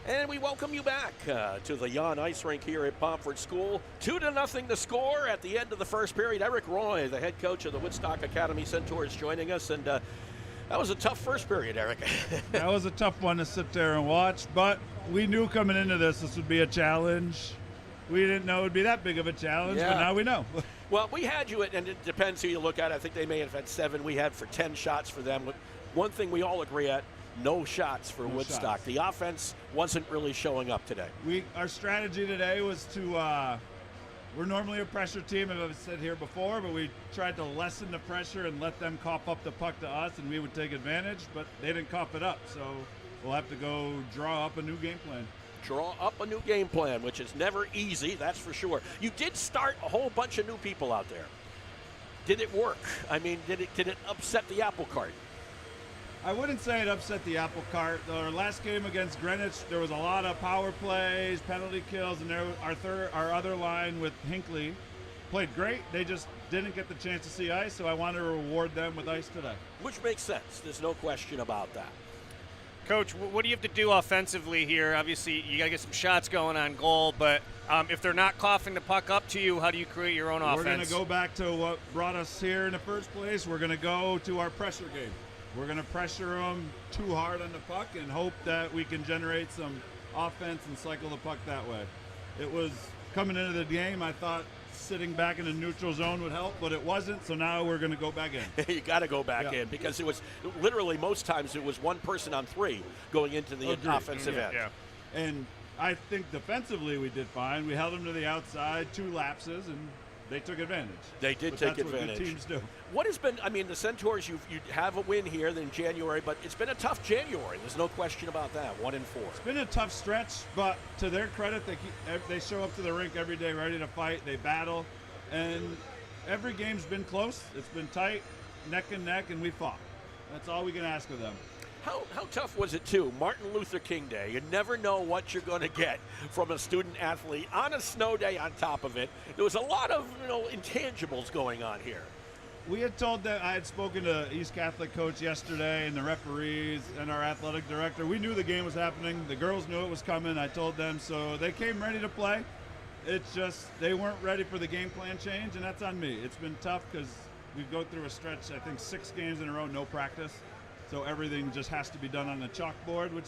And we welcome you back to the Jan Ice Rink here at Pomfret School. 2-0 the score at the end of the first period. Eric Roy, the head coach of the Woodstock Academy Centaurs, joining us. And that was a tough first period, Eric. That was a tough one to sit there and watch, but we knew coming into this would be a challenge. We didn't know it would be that big of a challenge, but now we know. Well, we had you, and it depends who you look at. I think they may have had 7. We had for 10 shots for them. One thing we all agree at, no shots for Woodstock. Shots. The offense wasn't really showing up today. Our strategy today was to, we're normally a pressure team, as I've said here before, but we tried to lessen the pressure and let them cough up the puck to us, and we would take advantage, but they didn't cough it up, so we'll have to go draw up a new game plan. Draw up a new game plan, which is never easy, that's for sure. You did start a whole bunch of new people out there. Did it work? I mean, did it upset the apple cart? I wouldn't say it upset the apple cart. Our last game against Greenwich, there was a lot of power plays, penalty kills, and our other line with Hinckley played great. They just didn't get the chance to see ice, so I want to reward them with ice today. Which makes sense. There's no question about that. Coach, what do you have to do offensively here? Obviously, you got to get some shots going on goal, but if they're not coughing the puck up to you, how do you create your own offense? We're going to go back to what brought us here in the first place. We're going to go to our pressure game. We're going to pressure them too hard on the puck and hope that we can generate some offense and cycle the puck that way. It was coming into the game, I thought sitting back in the neutral zone would help, but it wasn't, so now we're going to go back in. You got to go back in because it was literally most times it was one person on 3 going into the offensive end. Yeah. And I think defensively we did fine. We held them to the outside, 2 lapses, and they took advantage. They did take advantage. That's what good teams do. What has been, I mean, the Centaurs, you have a win here in January, but it's been a tough January. There's no question about that, 1-4. It's been a tough stretch, but to their credit, they show up to the rink every day ready to fight. They battle, and every game's been close. It's been tight, neck and neck, and we fought. That's all we can ask of them. How tough was it, too? Martin Luther King Day. You never know what you're going to get from a student athlete on a snow day on top of it. There was a lot of, intangibles going on here. We had told that I had spoken to East Catholic coach yesterday and the referees and our athletic director. We knew the game was happening. The girls knew it was coming. I told them, so they came ready to play. It's just they weren't ready for the game plan change, and that's on me. It's been tough because we go through a stretch, I think 6 games in a row, no practice. So everything just has to be done on the chalkboard, which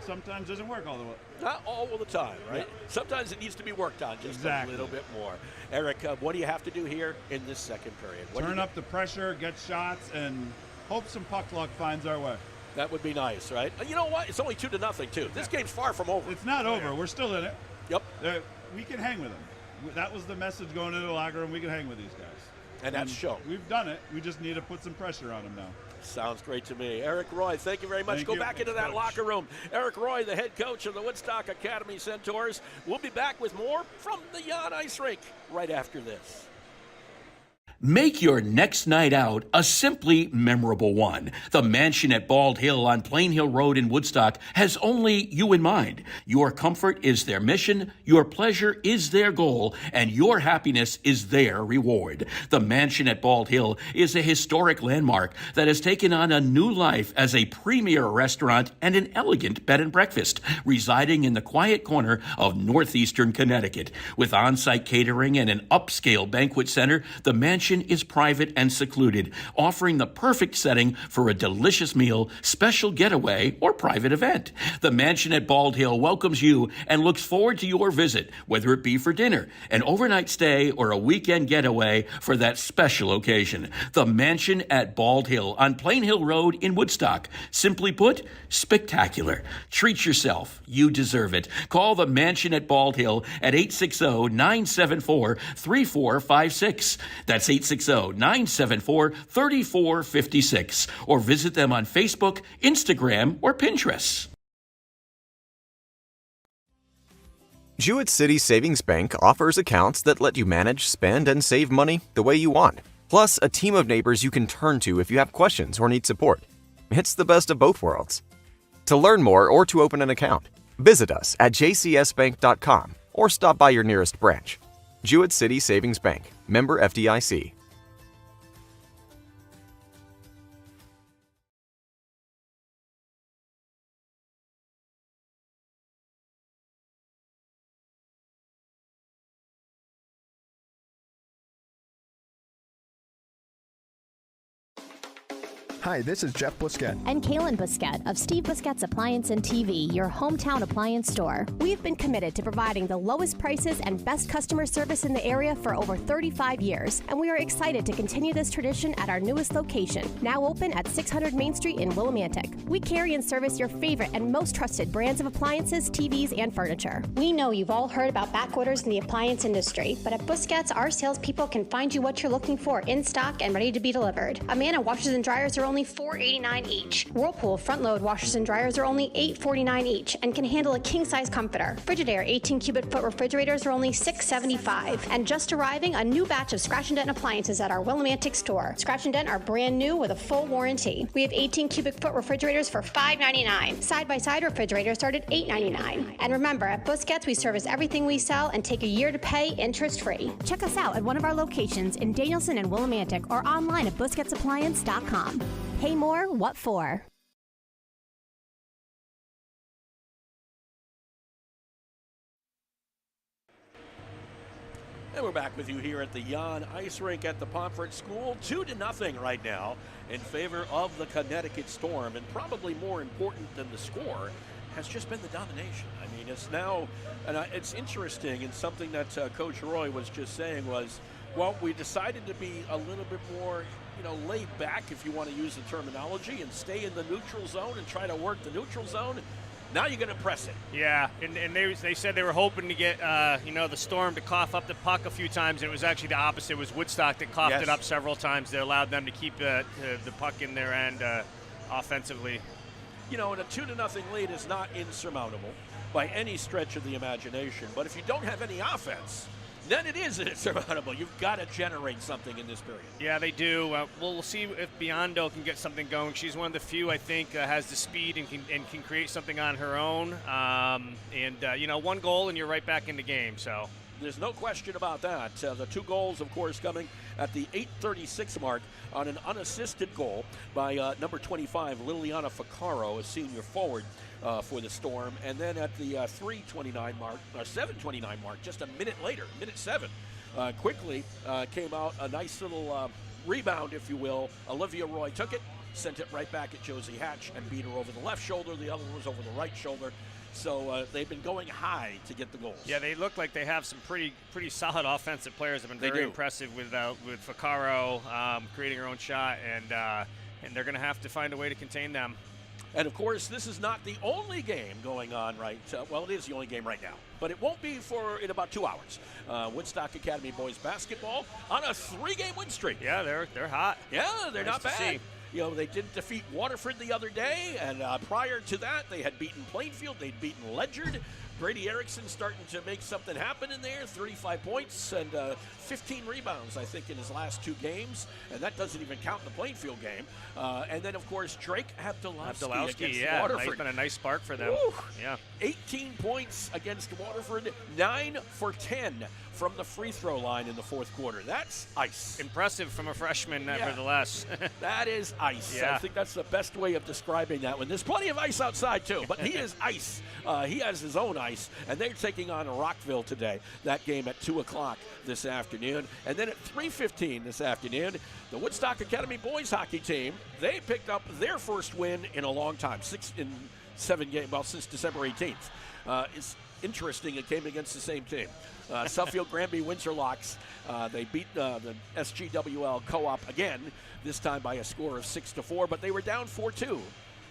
sometimes doesn't work all the way. Not all the time, right? Yeah. Sometimes it needs to be worked on just a little bit more. Eric, what do you have to do here in this second period? Turn up the pressure, get shots, and hope some puck luck finds our way. That would be nice, right? You know what? It's only 2-0, too. This game's far from over. It's not over. We're still in it. Yep. We can hang with them. That was the message going into the locker room. We can hang with these guys. And that's shown. We've done it. We just need to put some pressure on them now. Sounds great to me. Eric Roy, thank you very much. Go back into that locker room. Eric Roy, the head coach of the Woodstock Academy Centaurs. We'll be back with more from the Jan Ice Rink right after this. Make your next night out a simply memorable one. The Mansion at Bald Hill on Plain Hill Road in Woodstock has only you in mind. Your comfort is their mission, your pleasure is their goal, and your happiness is their reward. The Mansion at Bald Hill is a historic landmark that has taken on a new life as a premier restaurant and an elegant bed and breakfast, residing in the quiet corner of northeastern Connecticut. With on-site catering and an upscale banquet center, the Mansion is private and secluded, offering the perfect setting for a delicious meal, special getaway, or private event. The Mansion at Bald Hill welcomes you and looks forward to your visit, whether it be for dinner, an overnight stay, or a weekend getaway for that special occasion. The Mansion at Bald Hill on Plain Hill Road in Woodstock. Simply put, spectacular. Treat yourself. You deserve it. Call the Mansion at Bald Hill at 860-974-3456. That's 860-974-3456. Or visit them on Facebook, Instagram, or Pinterest. Jewett City Savings Bank offers accounts that let you manage, spend, and save money the way you want. Plus, a team of neighbors you can turn to if you have questions or need support. It's the best of both worlds. To learn more or to open an account, visit us at jcsbank.com or stop by your nearest branch. Jewett City Savings Bank, member FDIC. Hi, this is Jeff Busquet. And Kaylin Busquet of Steve Busquet's Appliance and TV, your hometown appliance store. We've been committed to providing the lowest prices and best customer service in the area for over 35 years, and we are excited to continue this tradition at our newest location, now open at 600 Main Street in Willimantic. We carry and service your favorite and most trusted brands of appliances, TVs, and furniture. We know you've all heard about back orders in the appliance industry, but at Busquets, our salespeople can find you what you're looking for in stock and ready to be delivered. Amana washers and dryers are only $4.89 each. Whirlpool front-load washers and dryers are only $8.49 each and can handle a king-size comforter. Frigidaire 18 cubic foot refrigerators are only $6.75. And just arriving, a new batch of Scratch and Dent appliances at our Willimantic store. Scratch and Dent are brand new with a full warranty. We have 18 cubic foot refrigerators for $5.99. Side-by-side refrigerators start at $8.99. And remember, at Busquets, we service everything we sell and take a year to pay interest-free. Check us out at one of our locations in Danielson and Willimantic or online at busquetsappliance.com. Pay more, what for? And we're back with you here at the Jan Ice Rink at the Pomfret School. 2-0 right now in favor of the Connecticut Storm. And probably more important than the score has just been the domination. I mean, it's now, and it's interesting, and something that Coach Roy was just saying was, well, we decided to be a little bit more, laid back, if you want to use the terminology, and stay in the neutral zone and try to work the neutral zone. Now you're going to press it. Yeah, and they said they were hoping to get, the Storm to cough up the puck a few times, and it was actually the opposite. It was Woodstock that coughed it up several times. That allowed them to keep the puck in their end offensively. And a 2-0 lead is not insurmountable by any stretch of the imagination. But if you don't have any offense, then it is insurmountable. You've got to generate something in this period. Yeah, they do. We'll see if Biondo can get something going. She's one of the few, I think, has the speed and can create something on her own. One goal and you're right back in the game. So there's no question about that. The 2 goals, of course, coming at the 8:36 mark on an unassisted goal by number 25, Liliana Ficaro, a senior forward for the Storm. And then at the 3:29 mark, or 7:29 mark, just a minute later, minute 7, quickly came out a nice little rebound, if you will. Olivia Roy took it, sent it right back at Josie Hatch and beat her over the left shoulder. The other one was over the right shoulder. So they've been going high to get the goals. Yeah, they look like they have some pretty solid offensive players. Have been very impressive with Ficaro creating her own shot, and they're going to have to find a way to contain them. And of course, this is not the only game going on right. Well, it is the only game right now, but it won't be for in about 2 hours. Woodstock Academy boys basketball on a 3-game win streak. Yeah, they're hot. Yeah, they're nice not bad. See. They did defeat Waterford the other day, and prior to that, they had beaten Plainfield. They'd beaten Ledyard. Brady Erickson starting to make something happen in there, 35 points and 15 rebounds, I think, in his last 2 games, and that doesn't even count the Plainfield game. And then, of course, Drake Abdulowski against Waterford. It's been a nice spark for them. Woo. Yeah, 18 points against Waterford, 9 for 10 from the free throw line in the 4th quarter. That's ice. Impressive from a freshman, nevertheless. That is ice. Yeah. I think that's the best way of describing that one. There's plenty of ice outside, too, but he is ice. He has his own ice, and they're taking on Rockville today. That game at 2 o'clock this afternoon. And then at 3:15 this afternoon, the Woodstock Academy boys hockey team, they picked up their first win in a long time, 6 in 7 games, well, since December 18th. It's interesting it came against the same team. Suffield Granby Windsor-Locks, they beat the SGWL Co-op again, this time by a score of 6-4, but they were down 4-2.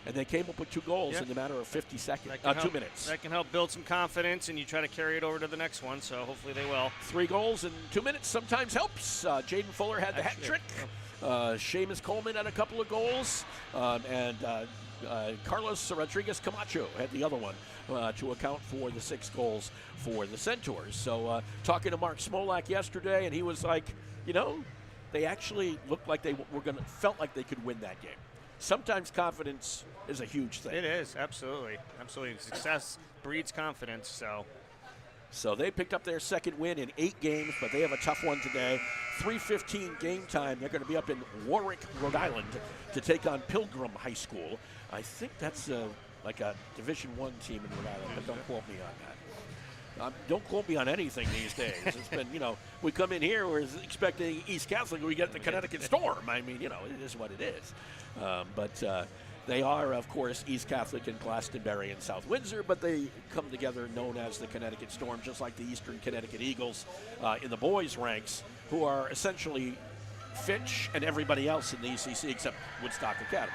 And they came up with 2 goals in the matter of 50 seconds, 2 minutes. That can help build some confidence, and you try to carry it over to the next one, so hopefully they will. 3 goals in 2 minutes sometimes helps. Jaden Fuller had the hat trick. Seamus Coleman had a couple of goals. And Carlos Rodriguez Camacho had the other one to account for the 6 goals for the Centaurs. So talking to Mark Smolak yesterday, and he was like, they actually looked like they felt like they could win that game. Sometimes confidence is a huge thing. It is, absolutely. Success breeds confidence, So they picked up their second win in 8 games, but they have a tough one today. 3:15 game time. They're going to be up in Warwick, Rhode Island to take on Pilgrim High School. I think that's like a Division I team in Rhode Island, but don't quote me on that. Don't quote me on anything these days. It's been, we come in here, we're expecting East Catholic, we get the Connecticut Storm. I mean, it is what it is. But they are, of course, East Catholic and Glastonbury and South Windsor, but they come together known as the Connecticut Storm, just like the Eastern Connecticut Eagles in the boys' ranks, who are essentially Fitch and everybody else in the ECC except Woodstock Academy.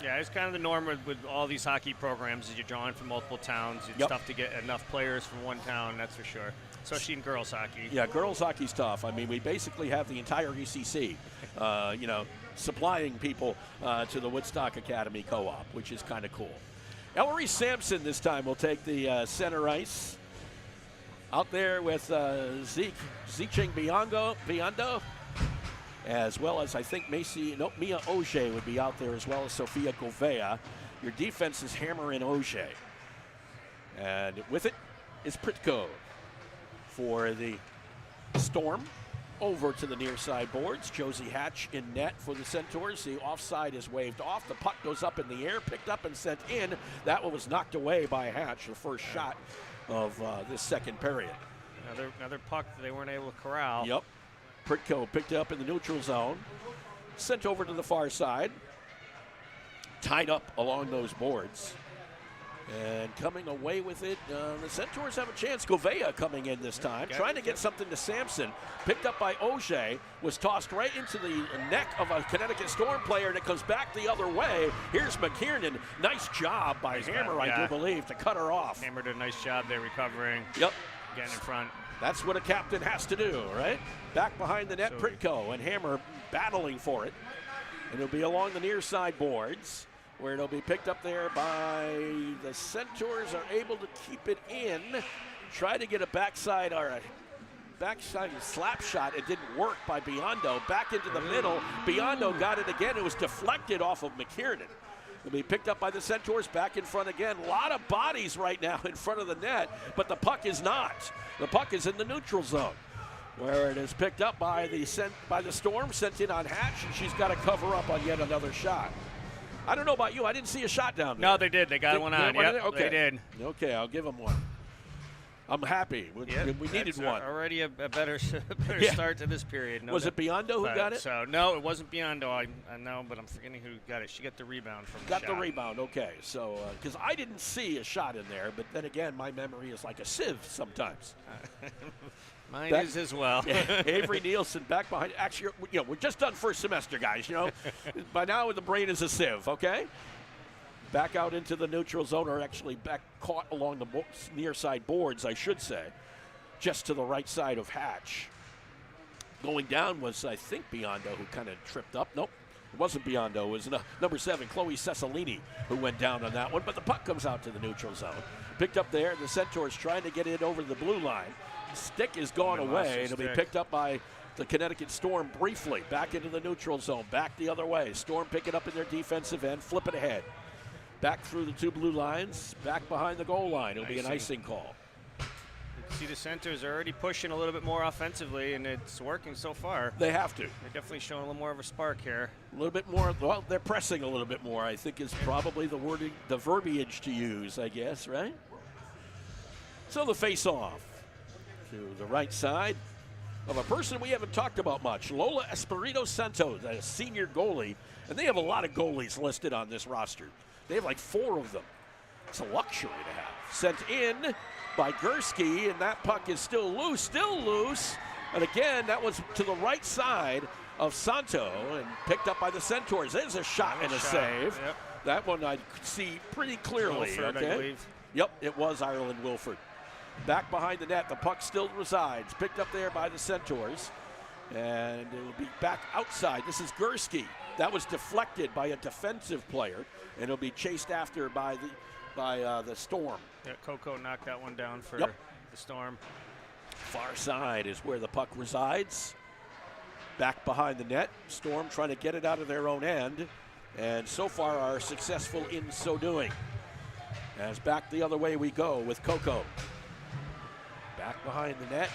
Yeah, it's kind of the norm with all these hockey programs is you're drawing from multiple towns. It's tough to get enough players from one town, that's for sure, especially in girls hockey. Yeah, girls hockey's tough. I mean, we basically have the entire ECC, supplying people to the Woodstock Academy co-op, which is kind of cool. Ellery Sampson this time will take the center ice. Out there with Zicheng Biondo, as well as I think Mia Auger would be out there, as well as Sofia Govea. Your defense is Hammer and Auger. And with it is Pritko for the Storm. Over to the near side boards. Josie Hatch in net for the Centaurs. The offside is waved off. The puck goes up in the air, picked up and sent in. That one was knocked away by Hatch, the first shot of this second period. Another puck they weren't able to corral. Yep. Pritko picked it up in the neutral zone, sent over to the far side, tied up along those boards, and coming away with it, the Centaurs have a chance. Govea coming in this time, trying to get something to Sampson, picked up by Auger, was tossed right into the neck of a Connecticut Storm player, and it comes back the other way. Here's McKiernan. Nice job by Hammer, I do believe, to cut her off. Hammer did a nice job there recovering. Yep. Getting in front. That's what a captain has to do, right? Back behind the net, Pritko and Hammer battling for it. And it'll be along the near side boards, where it'll be picked up there by the Centaurs, are able to keep it in. Try to get a backside slap shot. It didn't work by Biondo. Back into the middle. Biondo got it again. It was deflected off of McKiernan. It'll be picked up by the Centaurs, back in front again. A lot of bodies right now in front of the net, but the puck is not. The puck is in the neutral zone, where it is picked up by the Storm, sent in on Hatch, and she's got to cover up on yet another shot. I don't know about you. I didn't see a shot down there. No, they did. They got one on. Yep, okay. They did. Okay, I'll give them one. I'm happy. We needed one. Already a better start to this period. Was it Biondo who got it? So no, it wasn't Biondo. I know, but I'm forgetting who got it. She got the rebound from the shot. Got the rebound. Okay, so because I didn't see a shot in there, but then again, my memory is like a sieve sometimes. Mine is as well. Avery Nielsen back behind. Actually, we're just done first semester, guys. By now the brain is a sieve. Okay. Back out into the neutral zone, or actually back caught along the near side boards, I should say, just to the right side of Hatch. Going down was, I think, Biondo, who kind of tripped up. Nope, it wasn't Biondo. It was number 7, Chloe Cessalini, who went down on that one. But the puck comes out to the neutral zone. Picked up there. The Centaurs trying to get it over the blue line. Stick is gone away. It'll be picked up by the Connecticut Storm briefly. Back into the neutral zone. Back the other way. Storm pick it up in their defensive end. Flip it ahead. Back through the two blue lines, back behind the goal line. It'll be an icing call. You see the Centaurs are already pushing a little bit more offensively, and it's working so far. They have to. They're definitely showing a little more of a spark here. A little bit more. Well, they're pressing a little bit more, I think, is probably the verbiage to use, I guess, right? So the face-off to the right side of a person we haven't talked about much, Lola Espirito Santos, a senior goalie, and they have a lot of goalies listed on this roster. They have like 4 of them. It's a luxury to have. Sent in by Gursky, and that puck is still loose. And again, that was to the right side of Santo and picked up by the Centaurs. There's a shot and a save. Yep. That one I could see pretty clearly. Wilford, okay? I believe. Yep, it was Ireland Wilford. Back behind the net, the puck still resides. Picked up there by the Centaurs. And it will be back outside. This is Gursky. That was deflected by a defensive player, and it'll be chased after by the Storm. Yeah, Coco knocked that one down for the Storm. Far side is where the puck resides. Back behind the net. Storm trying to get it out of their own end, and so far are successful in so doing. As back the other way we go with Coco. Back behind the net.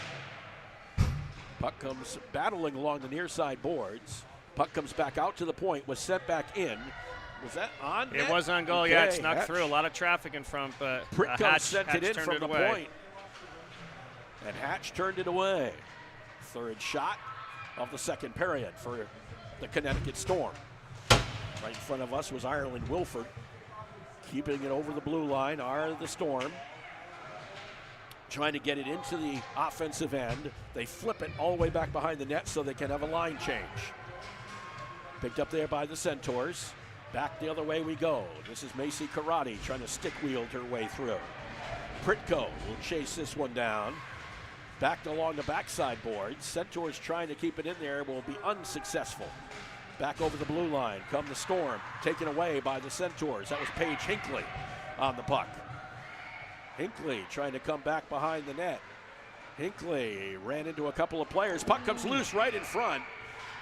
Puck comes battling along the near side boards. Puck comes back out to the point, was sent back in. Was that on net? It was on goal, yeah. It snuck through. A lot of traffic in front, but Pritko Hatch sent it in turned from it the away. point. And Hatch turned it away. Third shot of the second period for the Connecticut Storm. Right in front of us was Ireland Wilford. Keeping it over the blue line are the Storm. Trying to get it into the offensive end. They flip it all the way back behind the net so they can have a line change. Picked up there by the Centaurs. Back the other way we go. This is Macy Karate trying to stick wheel her way through. Pritko will chase this one down. Backed along the backside boards. Centaurs trying to keep it in there will be unsuccessful. Back over the blue line come the Storm. Taken away by the Centaurs. That was Paige Hinckley on the puck. Hinckley trying to come back behind the net. Hinckley ran into a couple of players. Puck comes loose right in front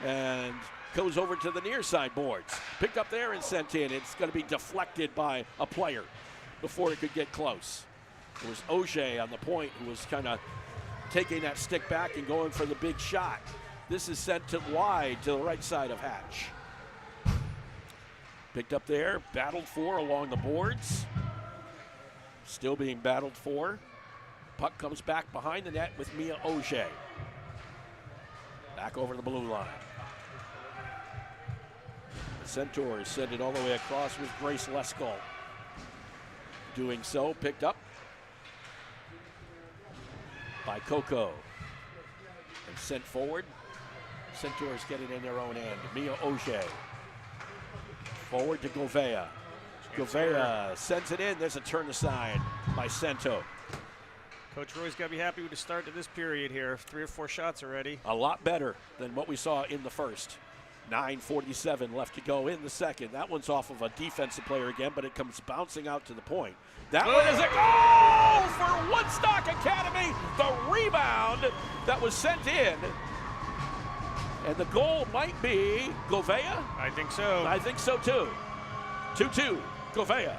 and goes over to the near side boards. Picked up there and sent in. It's going to be deflected by a player before it could get close. It was Auger on the point who was kind of taking that stick back and going for the big shot. This is sent to wide to the right side of Hatch. Picked up there, battled for along the boards. Still being battled for. Puck comes back behind the net with Mia Auger. Back over the blue line. The Centaurs send it all the way across with Grace Leskoll. Doing so, picked up by Coco. And sent forward. Centaurs get it in their own end. Mia Auger. Forward to Govea. Govea sends it in. There's a turn aside by Cento. Coach Roy's got to be happy with the start to this period here. 3 or 4 shots already. A lot better than what we saw in the first. 9:47 left to go in the second. That one's off of a defensive player again, but it comes bouncing out to the point. That one is a goal for Woodstock Academy. The rebound that was sent in. And the goal might be Govea? I think so. I think so too. 2-2, Govea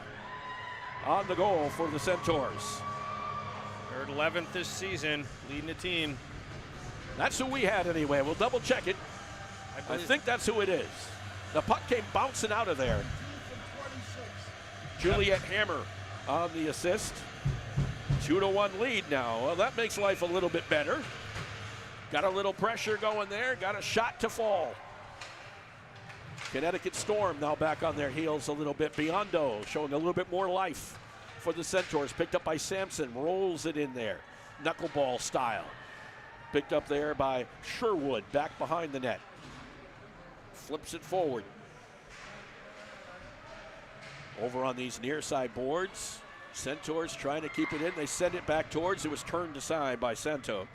on the goal for the Centaurs. Third 11th this season, leading the team. That's who we had anyway. We'll double check it. I think that's who it is. The puck came bouncing out of there. Juliet Hammer on the assist. 2-1 lead now. Well, that makes life a little bit better. Got a little pressure going there. Got a shot to fall. Connecticut Storm now back on their heels a little bit. Biondo showing a little bit more life for the Centaurs. Picked up by Sampson. Rolls it in there. Knuckleball style. Picked up there by Sherwood. Back behind the net. Flips it forward. Over on these near side boards. Centaurs trying to keep it in. They send it back towards. It was turned aside by Cento.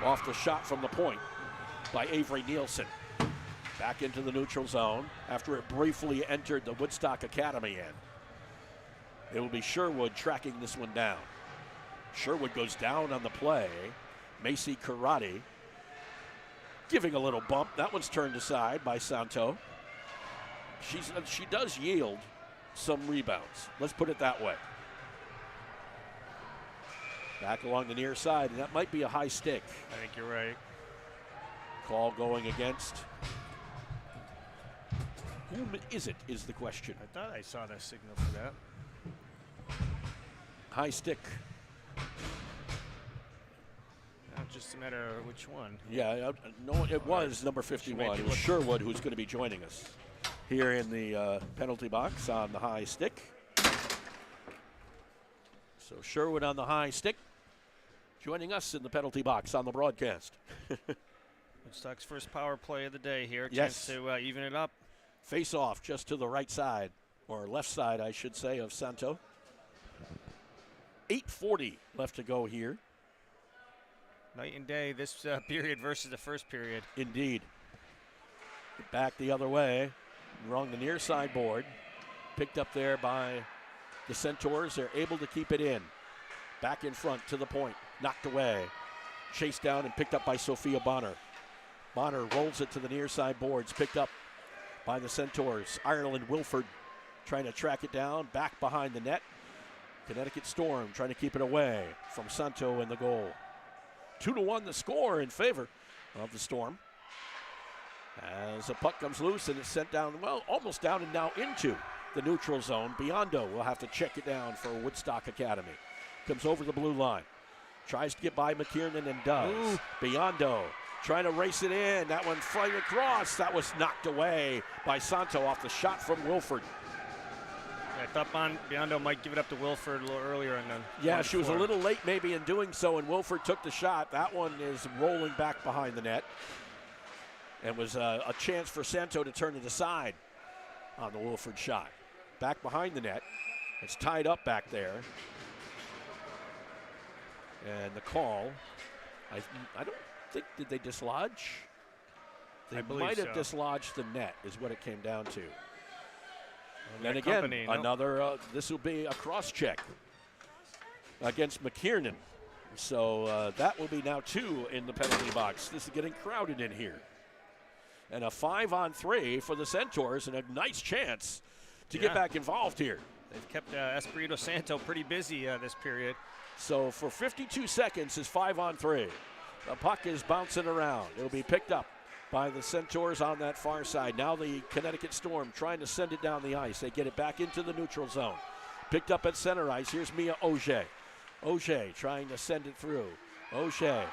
Off the shot from the point by Avery Nielsen. Back into the neutral zone after it briefly entered the Woodstock Academy end. It will be Sherwood tracking this one down. Sherwood goes down on the play. Macy Karate giving a little bump. That one's turned aside by Santo. She does yield some rebounds. Let's put it that way. Back along the near side, and that might be a high stick. I think you're right. Call going against. Whom is it, is the question. I thought I saw that signal for that. High stick. Not just a matter of which one. Yeah, no, it was number 51. It was Sherwood who's going to be joining us here in the penalty box on the high stick. So Sherwood on the high stick, joining us in the penalty box on the broadcast. Woodstock's first power play of the day here. Yes. Chance to even it up. Face off just to the right side, or left side, I should say, of Santo. 8:40 left to go here. Night and day this period versus the first period. Indeed. Back the other way, along the near side board. Picked up there by the Centaurs. They're able to keep it in. Back in front to the point. Knocked away. Chased down and picked up by Sophia Bonner. Bonner rolls it to the near side boards. Picked up by the Centaurs. Ireland Wilford trying to track it down. Back behind the net. Connecticut Storm trying to keep it away from Santo in the goal. 2-1 the score in favor of the Storm. As the puck comes loose and it's sent down, well, almost down and now into the neutral zone. Biondo will have to check it down for Woodstock Academy. Comes over the blue line. Tries to get by McKiernan and does. Ooh. Biondo trying to race it in. That one flying across. That was knocked away by Santo off the shot from Wilford. I thought Biondo might give it up to Wilford a little earlier. And then Yeah, she was a little late maybe in doing so, and Wilford took the shot. That one is rolling back behind the net. And was a chance for Santo to turn it aside on the Wilford shot. Back behind the net. It's tied up back there. And the call, I don't think, did they dislodge? They might have dislodged the net is what it came down to. And then again, another, this will be a cross check against McKiernan. So that will be now 2 in the penalty box. This is getting crowded in here. And a 5-on-3 for the Centaurs, and a nice chance to get back involved here. They've kept Espirito Santo pretty busy this period. So for 52 seconds, it's 5-on-3. The puck is bouncing around. It'll be picked up by the Centaurs on that far side. Now the Connecticut Storm trying to send it down the ice. They get it back into the neutral zone. Picked up at center ice. Here's Mia Auger. Auger trying to send it through. Auger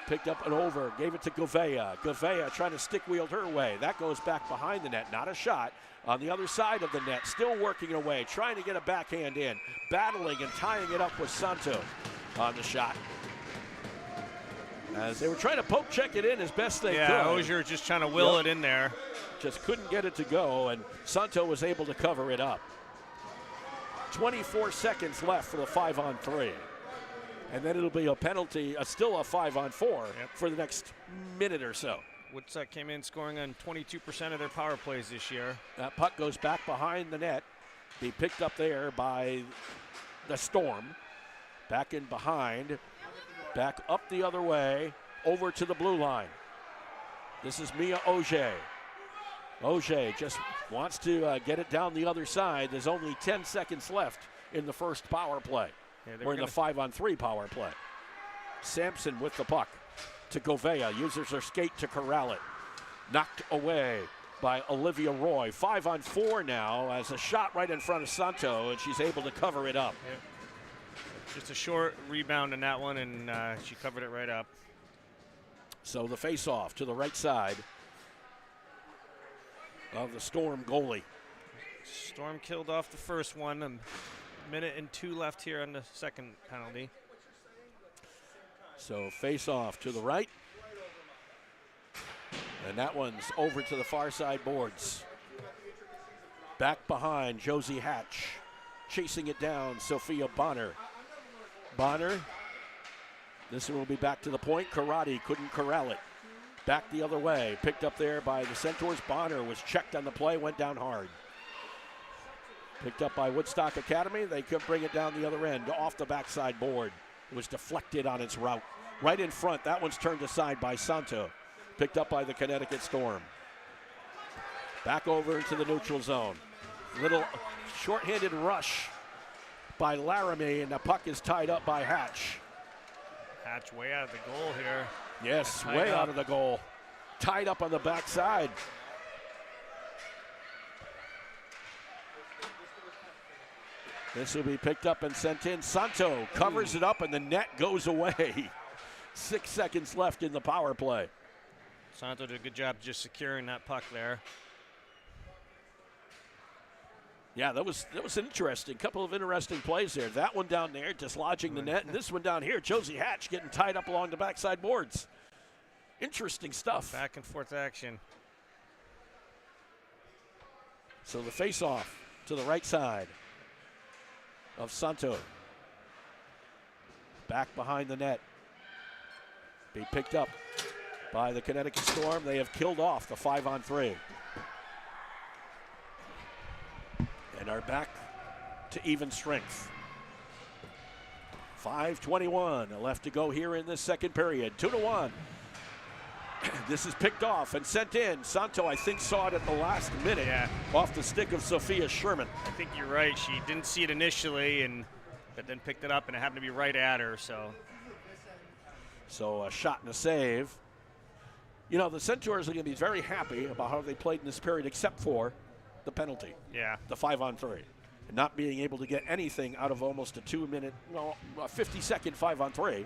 picked up and over, gave it to Gouveia. Gouveia trying to stick wheel her way. That goes back behind the net, not a shot. On the other side of the net, still working away, trying to get a backhand in, battling and tying it up with Santo on the shot. As they were trying to poke check it in as best they could. Yeah, Auger just trying to will it in there. Just couldn't get it to go, and Santo was able to cover it up. 24 seconds left for the 5-on-3. And then it'll be a penalty, still a 5-on-4 for the next minute or so. Woodstock came in scoring on 22% of their power plays this year. That puck goes back behind the net. Be picked up there by the Storm. Back in behind. Back up the other way. Over to the blue line. This is Mia Auger. Auger just wants to get it down the other side. There's only 10 seconds left in the first power play. Or in the 5-on-3 power play. Sampson with the puck to Gouveia. Uses her skate to corral it. Knocked away by Olivia Roy. 5-on-4 now as a shot right in front of Santo, and she's able to cover it up. Just a short rebound in that one, and she covered it right up. So the face-off to the right side of the Storm goalie. Storm killed off the first one. A minute and 2 left here on the second penalty. So face-off to the right. And that one's over to the far side boards. Back behind, Josie Hatch. Chasing it down, Sophia Bonner. Bonner, this one will be back to the point. Karate couldn't corral it. Back the other way, picked up there by the Centaurs. Bonner was checked on the play, went down hard. Picked up by Woodstock Academy. They could bring it down the other end, off the backside board. It was deflected on its route. Right in front, that one's turned aside by Santo. Picked up by the Connecticut Storm. Back over into the neutral zone. Little short-handed rush by Laramie, and the puck is tied up by Hatch. Hatch way out of the goal here. Yes, way out of the goal. Tied up on the backside. This will be picked up and sent in. Santo covers it up, and the net goes away. 6 seconds left in the power play. Santo did a good job just securing that puck there. Yeah, that was an interesting couple of interesting plays there. That one down there dislodging the net, and this one down here, Josie Hatch getting tied up along the backside boards. Interesting stuff. Back and forth action. So the face-off to the right side of Santo. Back behind the net. Be picked up by the Connecticut Storm. They have killed off the 5-on-3. And are back to even strength. 5:21 left to go here in this second period. 2-1. This is picked off and sent in. Santo, I think, saw it at the last minute off the stick of Sophia Sherman. I think you're right. She didn't see it initially, but then picked it up, and it happened to be right at her. So a shot and a save. You know, the Centaurs are going to be very happy about how they played in this period, except for the penalty. Yeah. The 5-on-3. not being able to get anything out of almost a 50-second 5-on-3,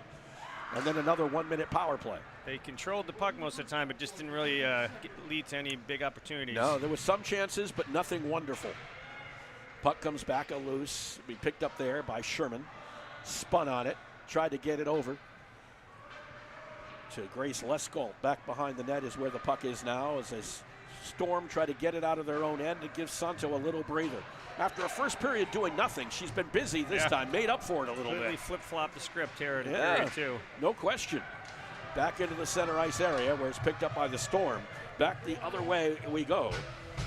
and then another 1-minute power play. They controlled the puck most of the time, but just didn't really lead to any big opportunities. No, there was some chances, but nothing wonderful. Puck comes back loose. Be picked up there by Sherman. Spun on it. Tried to get it over to Grace Leskolt. Back behind the net is where the puck is now as this Storm try to get it out of their own end to give Santo a little breather. After a first period doing nothing, she's been busy this time, made up for it a little bit. Really flip-flop the script here in period 2. No question. Back into the center ice area where it's picked up by the Storm. Back the other way we go.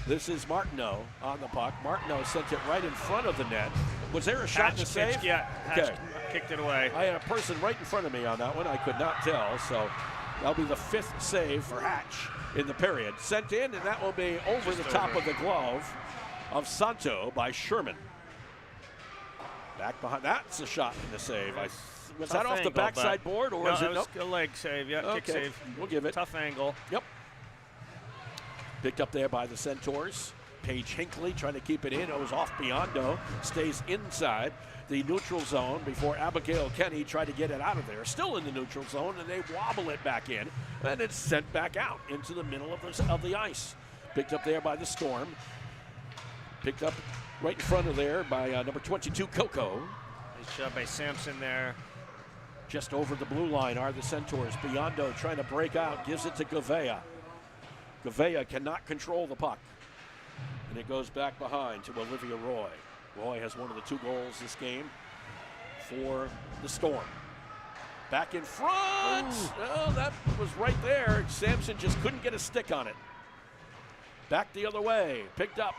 This is Martineau on the puck. Martineau sent it right in front of the net. Was there a shot to save? Yeah, Hatch kicked it away. I had a person right in front of me on that one. I could not tell, so that'll be the 5th save for Hatch in the period. Sent in, and that will be over the top of the glove of Santo by Sherman. Back behind. That's a shot in the save. Was that off the backside board, or was it? No, a leg save. Yeah, kick save. We'll give it. Tough angle. Yep. Picked up there by the Centaurs. Paige Hinckley trying to keep it in. It was off Biondo. Stays inside the neutral zone before Abigail Kenny tried to get it out of there. Still in the neutral zone, and they wobble it back in. And it's sent back out into the middle of the ice. Picked up there by the Storm. Picked up right in front of there by number 22, Coco. Nice job by Sampson there. Just over the blue line are the Centaurs. Biondo trying to break out, gives it to Gouveia. Gouveia cannot control the puck. And it goes back behind to Olivia Roy. Roy has one of the 2 goals this game for the Storm. Back in front. Oh, that was right there. Sampson just couldn't get a stick on it. Back the other way. Picked up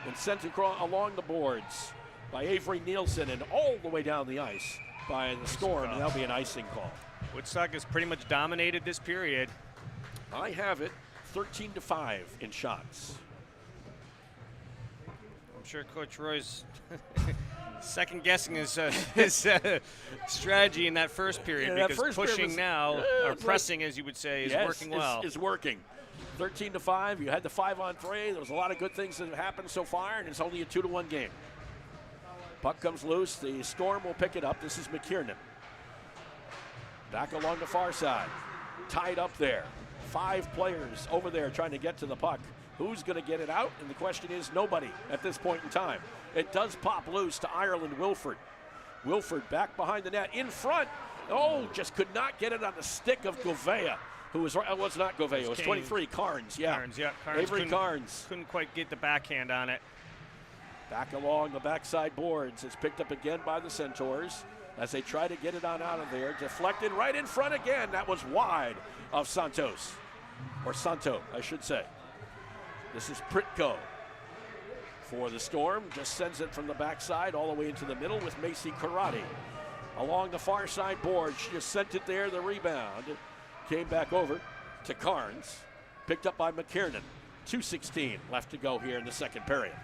and sent along the boards by Avery Nielsen and all the way down the ice by the Storm. And that'll be an icing call. Woodstock has pretty much dominated this period. I have it 13-5 in shots. I'm sure Coach Roy's second guessing his strategy in that first period, because pushing now, or pressing, as you would say, is working well. Is working. 13-5. You had the 5-on-3. There was a lot of good things that have happened so far, and it's only a 2-1 game. Puck comes loose. The Storm will pick it up. This is McKiernan. Back along the far side. Tied up there. 5 players over there trying to get to the puck. Who's going to get it out? And the question is nobody at this point in time. It does pop loose to Ireland Wilford. Wilford back behind the net in front. Oh, just could not get it on the stick of Gouveia, who was not Gouveia. It was 23, Carnes. Yeah. Carnes, yeah. Avery Carnes. Couldn't quite get the backhand on it. Back along the backside boards. It's picked up again by the Centaurs as they try to get it on out of there. Deflected right in front again. That was wide of Santos. Or Santo, I should say. This is Pritko for the Storm. Just sends it from the backside all the way into the middle with Macy Karate. Along the far side board, she just sent it there, the rebound. Came back over to Carnes. Picked up by McKiernan. 2:16 left to go here in the second period.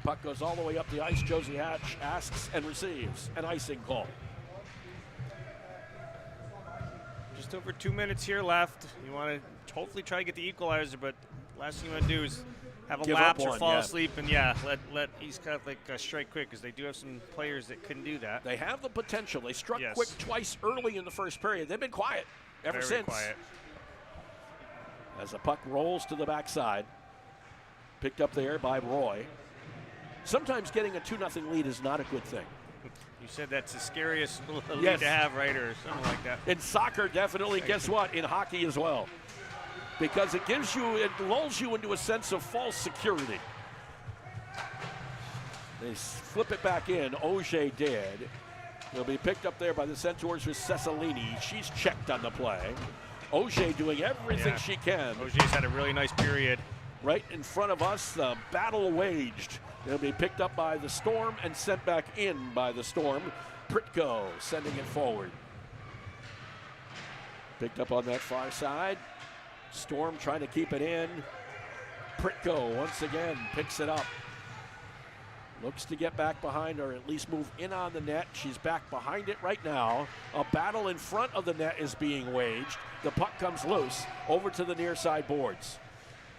Puck goes all the way up the ice. Josie Hatch asks and receives an icing call. Just over 2 minutes here left. You want to hopefully try to get the equalizer, but last thing you want to do is have a lapse or fall asleep and let East Catholic strike quick, because they do have some players that couldn't do that. They have the potential. They struck quick twice early in the first period. They've been quiet ever since. Quiet. As the puck rolls to the backside, picked up there by Roy. Sometimes getting a 2-0 lead is not a good thing. You said that's the scariest lead to have, right, or something like that. In soccer, definitely. Guess what? In hockey as well. Because it lulls you into a sense of false security. They flip it back in. Auger did. It'll be picked up there by the Centaurs with Cessalini. She's checked on the play. Auger doing everything she can. Auger's had a really nice period. Right in front of us, the battle waged. It'll be picked up by the Storm and sent back in by the Storm. Pritko sending it forward. Picked up on that far side. Storm trying to keep it in. Pritko once again picks it up. Looks to get back behind, or at least move in on the net. She's back behind it right now. A battle in front of the net is being waged. The puck comes loose over to the near side boards.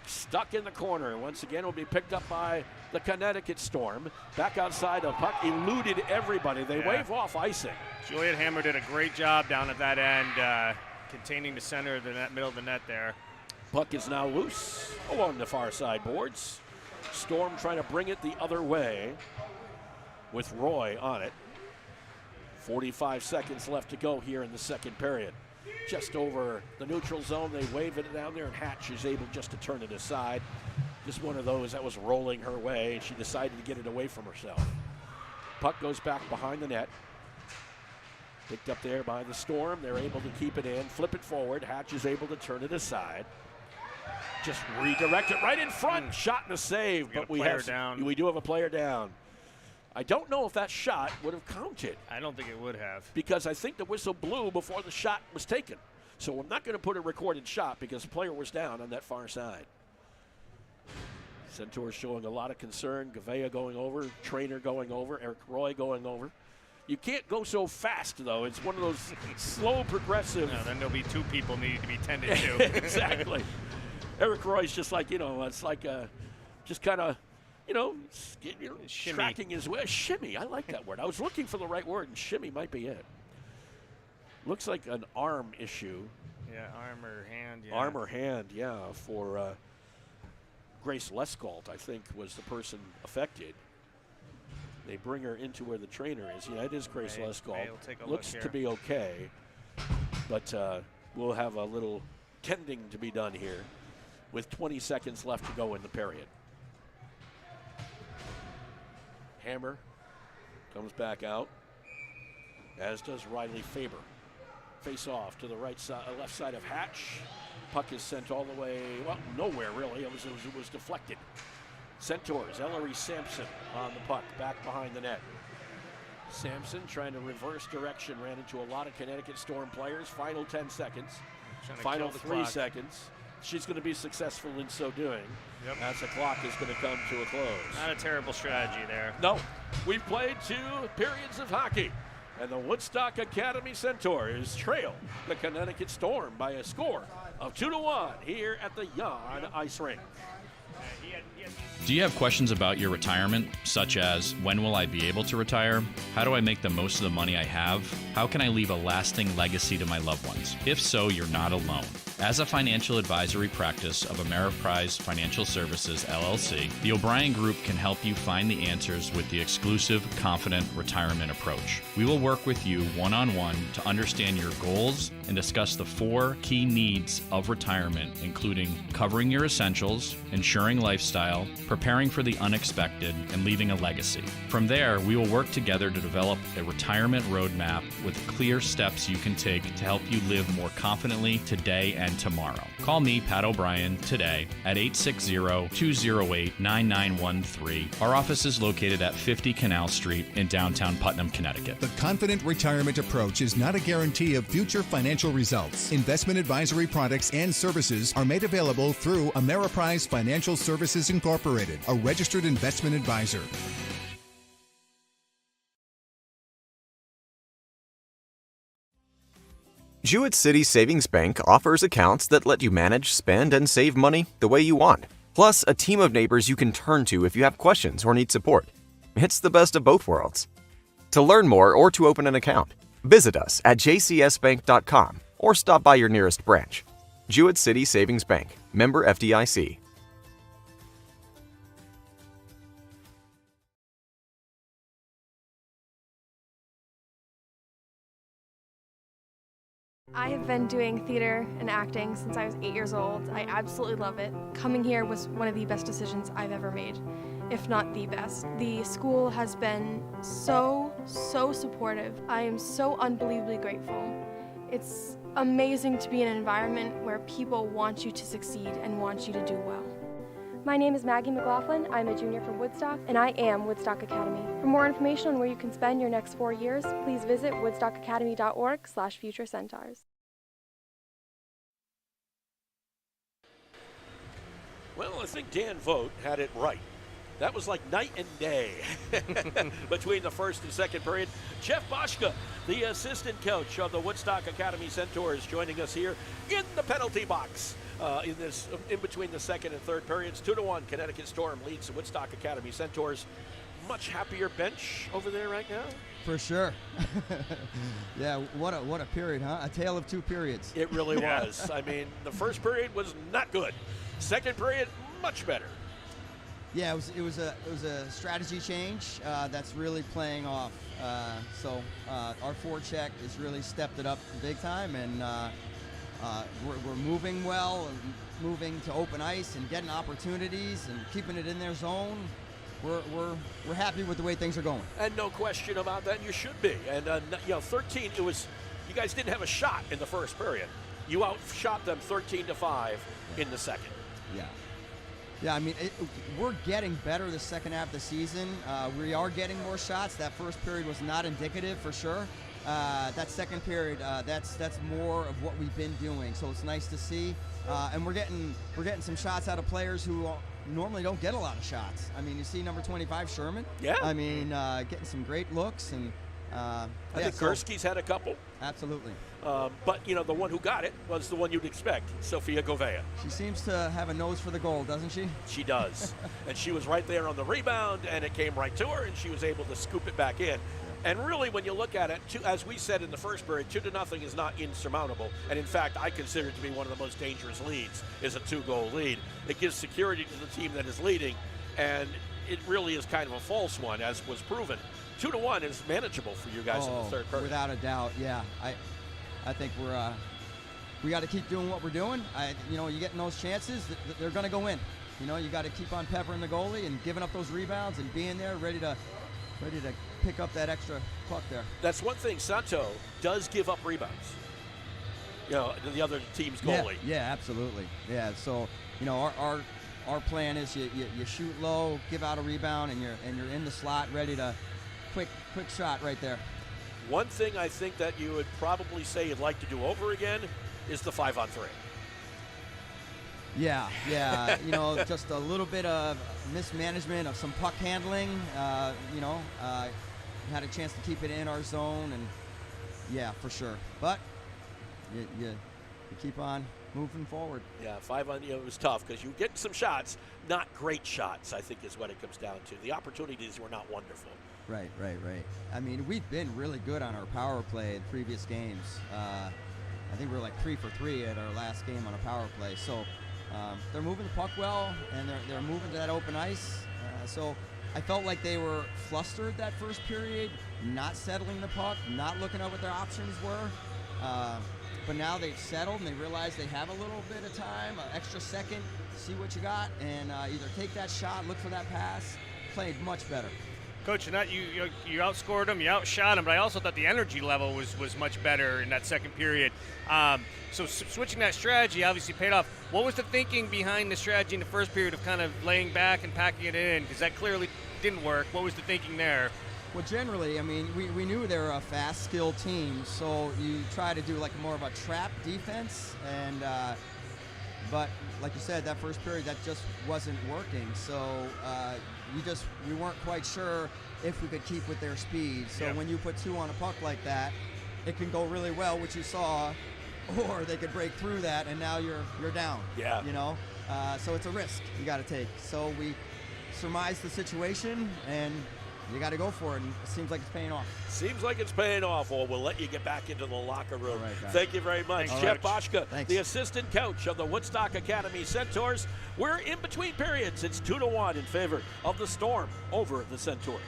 Stuck in the corner. Once again, will be picked up by the Connecticut Storm. Back outside, the puck eluded everybody. They wave off icing. Juliet Hammer did a great job down at that end, containing the center of the net, middle of the net there. Puck is now loose along the far side boards. Storm trying to bring it the other way with Roy on it. 45 seconds left to go here in the second period. Just over the neutral zone, they wave it down there, and Hatch is able just to turn it aside. Just one of those that was rolling her way, and she decided to get it away from herself. Puck goes back behind the net. Picked up there by the Storm. They're able to keep it in, flip it forward. Hatch is able to turn it aside. Just redirect it right in front. Shot and a save, but we do have a player down. I don't know if that shot would have counted. I don't think it would have. Because I think the whistle blew before the shot was taken. So I'm not going to put a recorded shot because the player was down on that far side. Centaurs showing a lot of concern. Gavea going over, Trainer going over, Eric Roy going over. You can't go so fast, though. It's one of those slow progressive. No, then there'll be two people needing to be tended to. Exactly. Eric Roy's just like, it's like just kind of, tracking his way. Shimmy, I like that word. I was looking for the right word, and shimmy might be it. Looks like an arm issue. Yeah, arm or hand. Yeah. Arm or hand, yeah, for Grace Leskault, I think, was the person affected. They bring her into where the trainer is. Yeah, it is Grace Leskault. Looks to be okay, but we'll have a little tending to be done here with 20 seconds left to go in the period. Hammer comes back out, as does Riley Faber. Face off to the right side, left side of Hatch. Puck is sent all the way, well, nowhere really. It was deflected. Centaurs, Ellery Sampson on the puck, back behind the net. Sampson trying to reverse direction, ran into a lot of Connecticut Storm players. Final 10 seconds, final 3 seconds. She's going to be successful in so doing. Yep. As the clock is going to come to a close. Not a terrible strategy there. No, we've played 2 periods of hockey, and the Woodstock Academy Centaurs trail the Connecticut Storm by a score of 2-1 here at the Yon Ice Rink. Do you have questions about your retirement, such as when will I be able to retire? How do I make the most of the money I have? How can I leave a lasting legacy to my loved ones? If so, you're not alone. As a financial advisory practice of Ameriprise Financial Services, LLC, the O'Brien Group can help you find the answers with the exclusive, confident retirement approach. We will work with you one-on-one to understand your goals and discuss the 4 key needs of retirement, including covering your essentials, ensuring lifestyle, preparing for the unexpected, and leaving a legacy. From there, we will work together to develop a retirement roadmap with clear steps you can take to help you live more confidently today and tomorrow. Call me, Pat O'Brien, today at 860-208-9913. Our office is located at 50 Canal Street in downtown Putnam, Connecticut. The confident retirement approach is not a guarantee of future financial results. Investment advisory products and services are made available through Ameriprise Financial Services Incorporated, a registered investment advisor. Jewett City Savings Bank offers accounts that let you manage, spend, and save money the way you want. Plus, a team of neighbors you can turn to if you have questions or need support. It's the best of both worlds. To learn more or to open an account, visit us at jcsbank.com or stop by your nearest branch. Jewett City Savings Bank, member FDIC. I have been doing theater and acting since I was 8 years old. I absolutely love it. Coming here was one of the best decisions I've ever made, if not the best. The school has been so supportive. I am so unbelievably grateful. It's amazing to be in an environment where people want you to succeed and want you to do well. My name is Maggie McLaughlin. I'm a junior from Woodstock, and I am Woodstock Academy. For more information on where you can spend your next 4 years, please visit woodstockacademy.org/futurecentaurs. Well, I think Dan Vogt had it right. That was like night and day between the first and second period. Jeff Boschke, the assistant coach of the Woodstock Academy Centaurs, joining us here in the penalty box in between the second and third periods. 2-1, Connecticut Storm leads the Woodstock Academy Centaurs. Much happier bench over there right now. For sure. Yeah, what a period, huh? A tale of two periods. It really was. I mean, the first period was not good. Second period, much better. Yeah, it was a strategy change that's really playing off. So our forecheck has really stepped it up big time, and we're moving well, and moving to open ice and getting opportunities and keeping it in their zone. We're happy with the way things are going. And no question about that. You should be. And 13. It was. You guys didn't have a shot in the first period. You outshot them 13-5 in the second. Yeah. Yeah, I mean, we're getting better the second half of the season. We are getting more shots. That first period was not indicative for sure. That second period, that's more of what we've been doing. So it's nice to see, and we're getting some shots out of players who normally don't get a lot of shots. I mean, you see number 25 Sherman. Yeah. I mean, getting some great looks, and I think Gursky's had a couple. Absolutely. But the one who got it was the one you'd expect, Sofia Govea. She seems to have a nose for the goal, doesn't she? She does. And she was right there on the rebound, and it came right to her, and she was able to scoop it back in. And really, when you look at it, as we said in the first period, 2-0 is not insurmountable. And in fact, I consider it to be one of the most dangerous leads is a 2-goal lead. It gives security to the team that is leading, and it really is kind of a false one, as was proven. 2-1 is manageable for you guys in the third period. Without a doubt, yeah. I think we got to keep doing what we're doing. You getting those chances, they're going to go in. You got to keep on peppering the goalie and giving up those rebounds and being there ready to pick up that extra puck there. That's one thing. Santo does give up rebounds. The other team's goalie. Yeah, absolutely. Yeah, so our plan is you shoot low, give out a rebound, and you're in the slot, ready to quick shot right there. One thing I think that you would probably say you'd like to do over again is the 5-on-3. Yeah, just a little bit of mismanagement of some puck handling. Had a chance to keep it in our zone, and yeah, for sure. But you keep on moving forward. Yeah, 5-on, it was tough because you get some shots, not great shots, I think is what it comes down to. The opportunities were not wonderful. Right. I mean, we've been really good on our power play in previous games. I think we were like 3 for 3 at our last game on a power play. So they're moving the puck well, and they're moving to that open ice. So I felt like they were flustered that first period, not settling the puck, not looking at what their options were. But now they've settled, and they realize they have a little bit of time, an extra second, see what you got, and either take that shot, look for that pass. Played much better. Coach, you outscored them, you outshot them, but I also thought the energy level was much better in that second period. So switching that strategy obviously paid off. What was the thinking behind the strategy in the first period of kind of laying back and packing it in? Because that clearly didn't work. What was the thinking there? Well, generally, I mean, we knew they were a fast, skilled team, so you try to do like more of a trap defense, and but like you said, that first period, that just wasn't working. So we weren't quite sure if we could keep with their speed. So when you put 2 on a puck like that, it can go really well, which you saw, or they could break through that, and now you're down. Yeah. So it's a risk you got to take. So we surmised the situation, and you got to go for it, and it seems like it's paying off. Seems like it's paying off. Well, we'll let you get back into the locker room. Right, Thank you very much. Jeff Boschka, Thanks. the assistant coach of the Woodstock Academy Centaurs. We're in between periods. It's 2-1 in favor of the Storm over the Centaurs.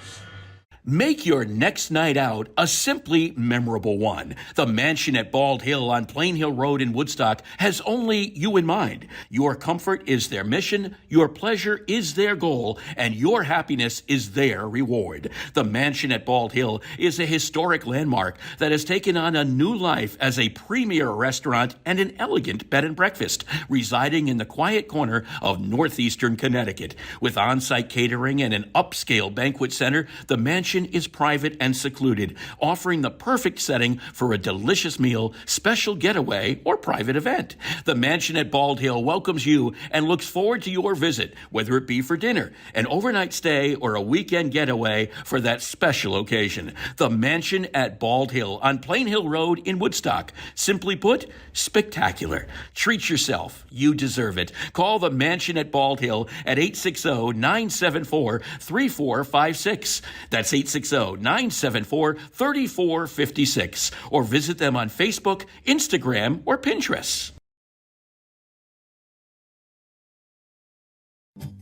Make your next night out a simply memorable one. The Mansion at Bald Hill on Plain Hill Road in Woodstock has only you in mind. Your comfort is their mission, your pleasure is their goal, and your happiness is their reward. The Mansion at Bald Hill is a historic landmark that has taken on a new life as a premier restaurant and an elegant bed and breakfast, residing in the quiet corner of northeastern Connecticut. With on-site catering and an upscale banquet center, the Mansion mansion is private and secluded, offering the perfect setting for a delicious meal, special getaway, or private event. The Mansion at Bald Hill welcomes you and looks forward to your visit, whether it be for dinner, an overnight stay, or a weekend getaway for that special occasion. The Mansion at Bald Hill on Plain Hill Road in Woodstock. Simply put, spectacular. Treat yourself. You deserve it. Call the Mansion at Bald Hill at 860-974-3456. That's 860-974-3456. Or visit them on Facebook, Instagram, or Pinterest.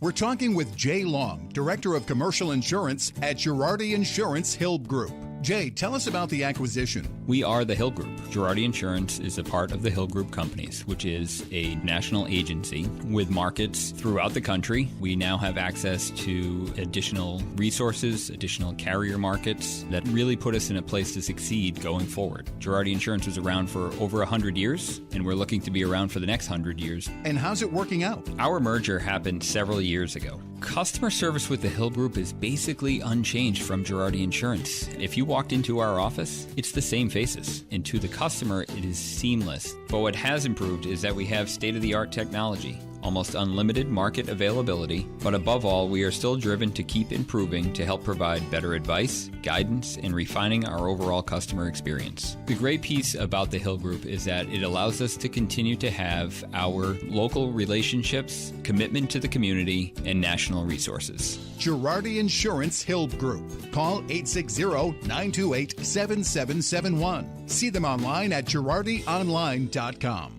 We're talking with Jay Long, Director of Commercial Insurance at Girardi Insurance Hill Group. Jay, tell us about the acquisition. We are the Hill Group. Girardi Insurance is a part of the Hill Group Companies, which is a national agency with markets throughout the country. We now have access to additional resources, additional carrier markets that really put us in a place to succeed going forward. Girardi Insurance was around for over 100 years, and we're looking to be around for the next 100 years. And how's it working out? Our merger happened several years ago. Customer service with the Hill Group is basically unchanged from Girardi Insurance. If you walked into our office, it's the same faces, and to the customer, it is seamless. But what has improved is that we have state-of-the-art technology, almost unlimited market availability, but above all, we are still driven to keep improving to help provide better advice, guidance, and refining our overall customer experience. The great piece about the Hill Group is that it allows us to continue to have our local relationships, commitment to the community, and national resources. Girardi Insurance Hill Group. Call 860-928-7771. See them online at girardionline.com.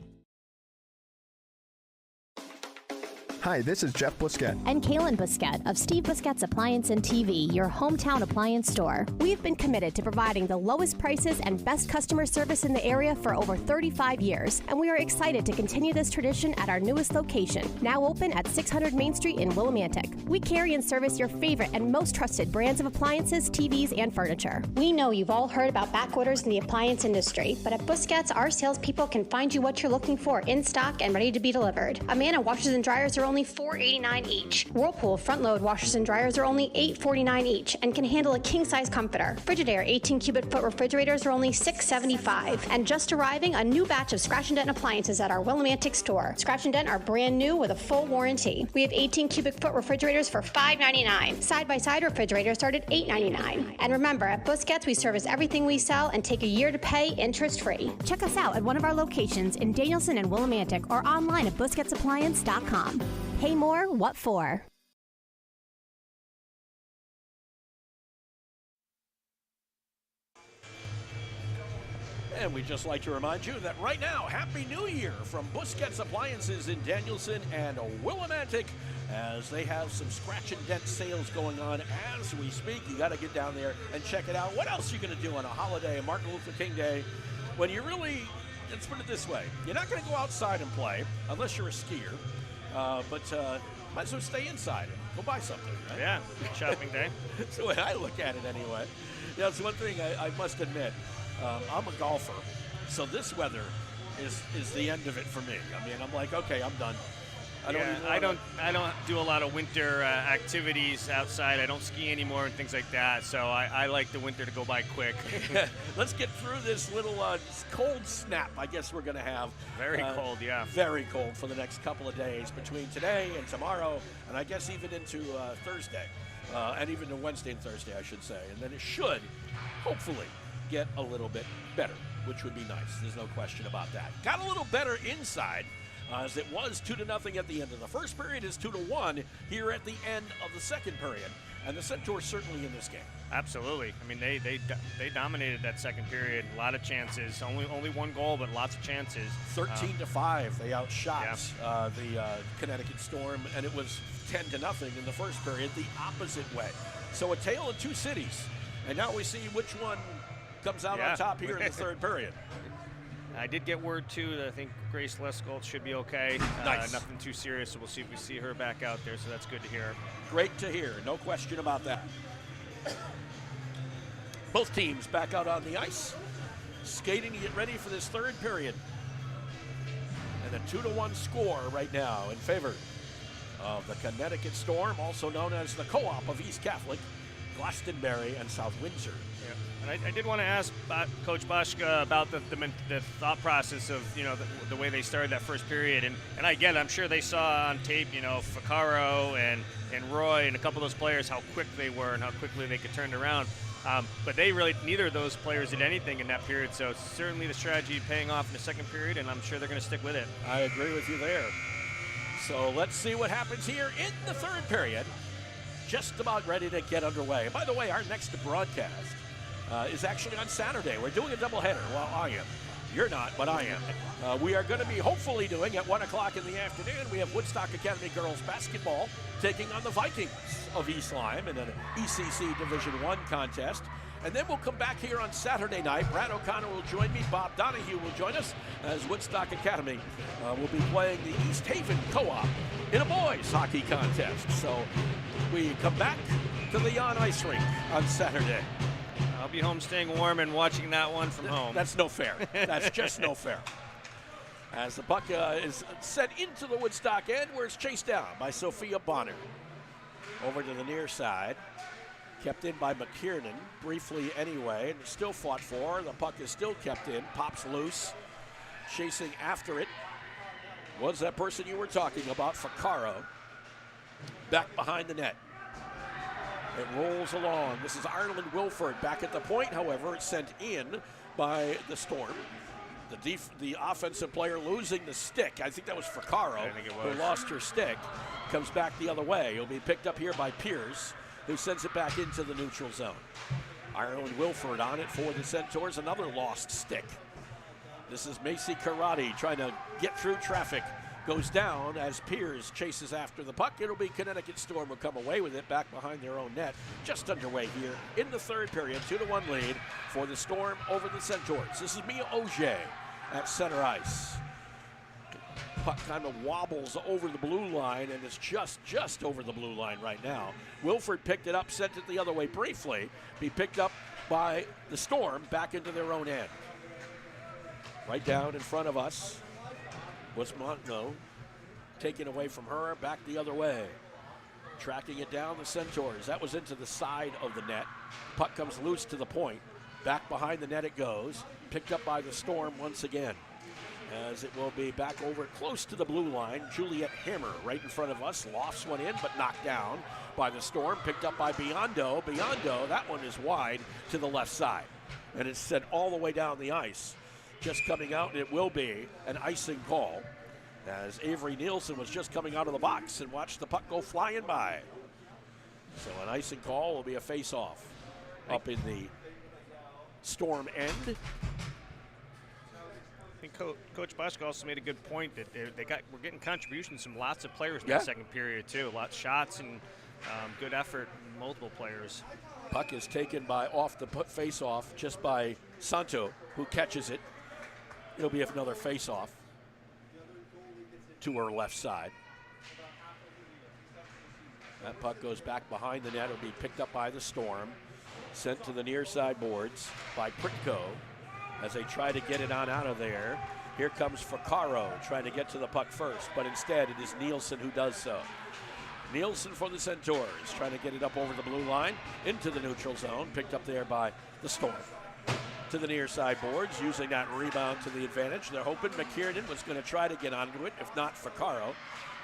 Hi, this is Jeff Busquet. And Kaylin Busquet of Steve Busquet's Appliance and TV, your hometown appliance store. We've been committed to providing the lowest prices and best customer service in the area for over 35 years, and we are excited to continue this tradition at our newest location, now open at 600 Main Street in Willimantic. We carry and service your favorite and most trusted brands of appliances, TVs, and furniture. We know you've all heard about back orders in the appliance industry, but at Busquets, our salespeople can find you what you're looking for in stock and ready to be delivered. Amana washers and dryers are only $4.89 each. Whirlpool front-load washers and dryers are only $8.49 each and can handle a king-size comforter. Frigidaire 18 cubic foot refrigerators are only $6.75. And just arriving, a new batch of Scratch and Dent appliances at our Willimantic store. Scratch and Dent are brand new with a full warranty. We have 18 cubic foot refrigerators for $5.99. Side-by-side refrigerators start at $8.99. And remember, at Busquets, we service everything we sell and take a year to pay interest-free. Check us out at one of our locations in Danielson and Willimantic or online at busquetsappliance.com. Pay more, what for? And we'd just like to remind you that right now, Happy New Year from Busquets Appliances in Danielson and Willimantic, as they have some Scratch and Dent sales going on as we speak. You got to get down there and check it out. What else are you going to do on a holiday, Martin Luther King Day, when you really, let's put it this way, you're not going to go outside and play unless you're a skier, but might as well stay inside and go buy something, right? Yeah, shopping day. That's the way I look at it anyway. Yeah, it's one thing I must admit. I'm a golfer, so this weather is the end of it for me. I mean, I'm like, okay, I'm done. I don't do a lot of winter activities outside. I don't ski anymore and things like that. So I like the winter to go by quick. Let's get through this little cold snap. I guess we're going to have very cold, yeah, very cold for the next couple of days between today and tomorrow, and I guess even into Thursday, and even to Wednesday and Thursday, I should say. And then it should, hopefully, get a little bit better, which would be nice. There's no question about that. Got a little better inside. As it was 2-0 at the end of the first period, is 2-1 here at the end of the second period, and the Centaurs certainly in this game. Absolutely. I mean, they dominated that second period. A lot of chances. Only one goal, but lots of chances. 13-5. They outshot the Connecticut Storm, and it was 10-0 in the first period, the opposite way. So a tale of two cities, and now we see which one comes out on top here in the third period. I did get word, too, that I think Grace Leskolt should be okay. Nice. Nothing too serious, so we'll see if we see her back out there, so that's good to hear. Great to hear. No question about that. Both teams back out on the ice, skating to get ready for this third period. And a 2-1 score right now in favor of the Connecticut Storm, also known as the Co-op of East Catholic. Glastonbury, and South Windsor. Yeah. And I did want to ask Coach Bushka about the thought process of, the way they started that first period. And I get it. I'm sure they saw on tape, Ficaro and Roy and a couple of those players, how quick they were and how quickly they could turn it around. But neither of those players did anything in that period. So certainly the strategy paying off in the second period, and I'm sure they're going to stick with it. I agree with you there. So let's see what happens here in the third period. Just about ready to get underway. By the way, our next broadcast is actually on Saturday. We're doing a doubleheader. Well, I am. You're not, but I am. We are going to be hopefully doing at 1 o'clock in the afternoon. We have Woodstock Academy girls basketball taking on the Vikings of East Lyme in an ECC Division I contest. And then we'll come back here on Saturday night. Brad O'Connor will join me. Bob Donahue will join us as Woodstock Academy will be playing the East Haven Co-op in a boys hockey contest. So we come back to the Jan Ice Rink on Saturday. I'll be home staying warm and watching that one from home. That's no fair. That's just no fair. As the puck is sent into the Woodstock end, where it's chased down by Sophia Bonner. Over to the near side. Kept in by McKiernan, briefly anyway, and still fought for. The puck is still kept in, pops loose. Chasing after it was that person you were talking about, Ficaro. Back behind the net. It rolls along. This is Ireland Wilford back at the point, however. It's sent in by the Storm. The offensive player losing the stick. I think that was Ficaro who lost her stick. Comes back the other way. He'll be picked up here by Pierce, who sends it back into the neutral zone. Ireland Wilford on it for the Centaurs. Another lost stick. This is Macy Karate trying to get through traffic. Goes down as Piers chases after the puck. It'll be Connecticut Storm will come away with it back behind their own net. Just underway here in the third period. 2-1 lead for the Storm over the Centaurs. This is Mia Auger at center ice. Puck kind of wobbles over the blue line, and it's just over the blue line right now. Wilford picked it up, sent it the other way briefly. Be picked up by the Storm back into their own end. Right down in front of us was Montno. Taken away from her, back the other way. Tracking it down, the Centaurs. That was into the side of the net. Puck comes loose to the point. Back behind the net it goes. Picked up by the Storm once again. As it will be back over close to the blue line. Juliet Hammer right in front of us. Lofts one in, but knocked down by the Storm. Picked up by Biondo. Biondo, that one is wide to the left side. And it's sent all the way down the ice. Just coming out, and it will be an icing call. As Avery Nielsen was just coming out of the box and watched the puck go flying by. So an icing call will be a face-off up in the Storm end. I think Coach Bushka also made a good point that we're getting contributions from lots of players in the second period too. Lots of shots and good effort from multiple players. Puck is taken by off the face-off just by Santo, who catches it. It'll be another face-off to her left side. That puck goes back behind the net. It'll be picked up by the Storm. Sent to the near side boards by Pritko as they try to get it on out of there. Here comes Ficaro trying to get to the puck first, but instead it is Nielsen who does so. Nielsen for the Centaurs trying to get it up over the blue line into the neutral zone. Picked up there by the Storm. To the near side boards, using that rebound to the advantage. They're hoping McKiernan was going to try to get onto it, if not Ficaro.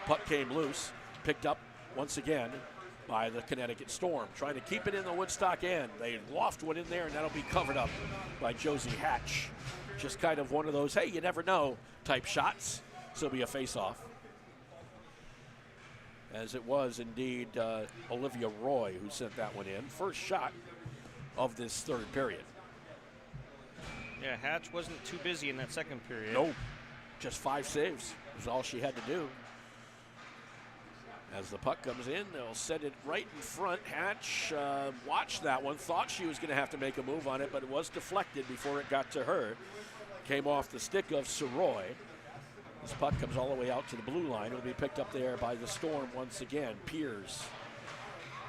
Puck came loose, picked up once again by the Connecticut Storm. Trying to keep it in the Woodstock end. They loft one in there, and that'll be covered up by Josie Hatch. Just kind of one of those, hey, you never know type shots. So it'll be a face-off. As it was indeed Olivia Roy who sent that one in. First shot of this third period. Yeah, Hatch wasn't too busy in that second period. Nope. Just 5 saves was all she had to do. As the puck comes in, they'll set it right in front. Hatch watched that one, thought she was going to have to make a move on it, but it was deflected before it got to her. Came off the stick of Soroy. This puck comes all the way out to the blue line. It'll be picked up there by the Storm once again. Piers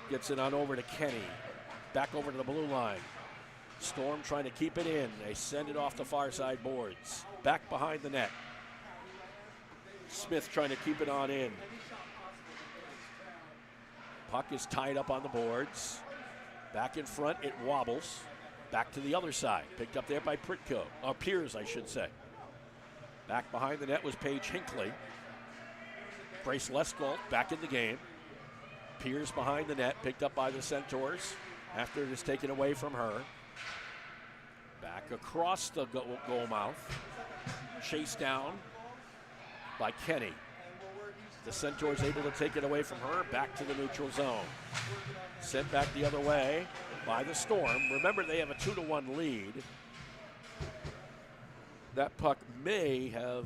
gets it on over to Kenny. Back over to the blue line. Storm trying to keep it in. They send it off the far side boards. Back behind the net. Smith trying to keep it on in. Puck is tied up on the boards. Back in front, it wobbles. Back to the other side. Picked up there by Pritko. Or Piers, I should say. Back behind the net was Paige Hinckley. Grace Leskolt back in the game. Piers behind the net, picked up by the Centaurs after it is taken away from her. Back across the goal mouth. Chased down by Kenny. The Centaurs able to take it away from her, back to the neutral zone. Sent back the other way by the Storm. Remember, they have a 2-1 lead. That puck may have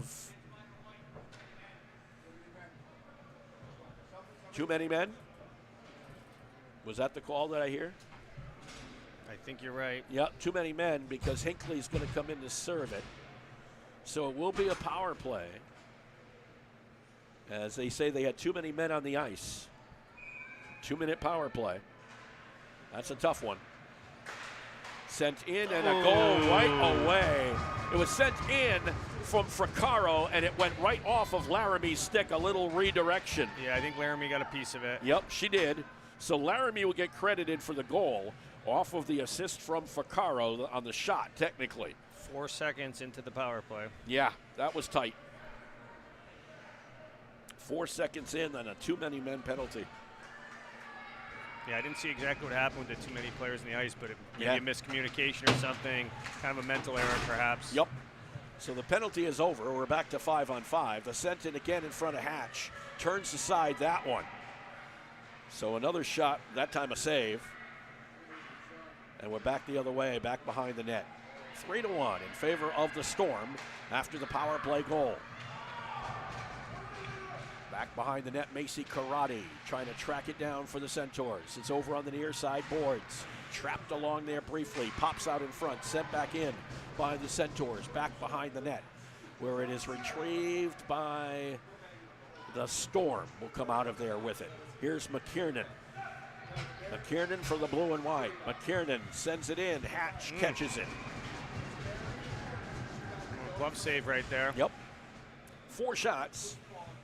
too many men. Was that the call that I hear? I think you're right. Yep, too many men because Hinckley's going to come in to serve it. So it will be a power play. As they say, they had too many men on the ice. 2-minute power play. That's a tough one. Sent in and a goal right away. It was sent in from Fraccaro and it went right off of Laramie's stick, a little redirection. Yeah, I think Laramie got a piece of it. Yep, she did. So Laramie will get credited for the goal off of the assist from Fraccaro on the shot, technically. 4 seconds into the power play. Yeah, that was tight. 4 seconds in and a too many men penalty. Yeah, I didn't see exactly what happened with the too many players on the ice, but maybe a miscommunication or something, kind of a mental error perhaps. Yep. So the penalty is over. We're back to 5-on-5. The sent in again in front of Hatch. Turns aside that one. So another shot, that time a save. And we're back the other way, back behind the net. 3-1 in favor of the Storm after the power play goal. Back behind the net, Macy Karate trying to track it down for the Centaurs. It's over on the near side boards. Trapped along there briefly, pops out in front, sent back in by the Centaurs, back behind the net, where it is retrieved by the Storm. Will come out of there with it. Here's McKiernan. McKiernan for the blue and white. McKiernan sends it in. Hatch catches it. Glove save right there. Yep. 4 shots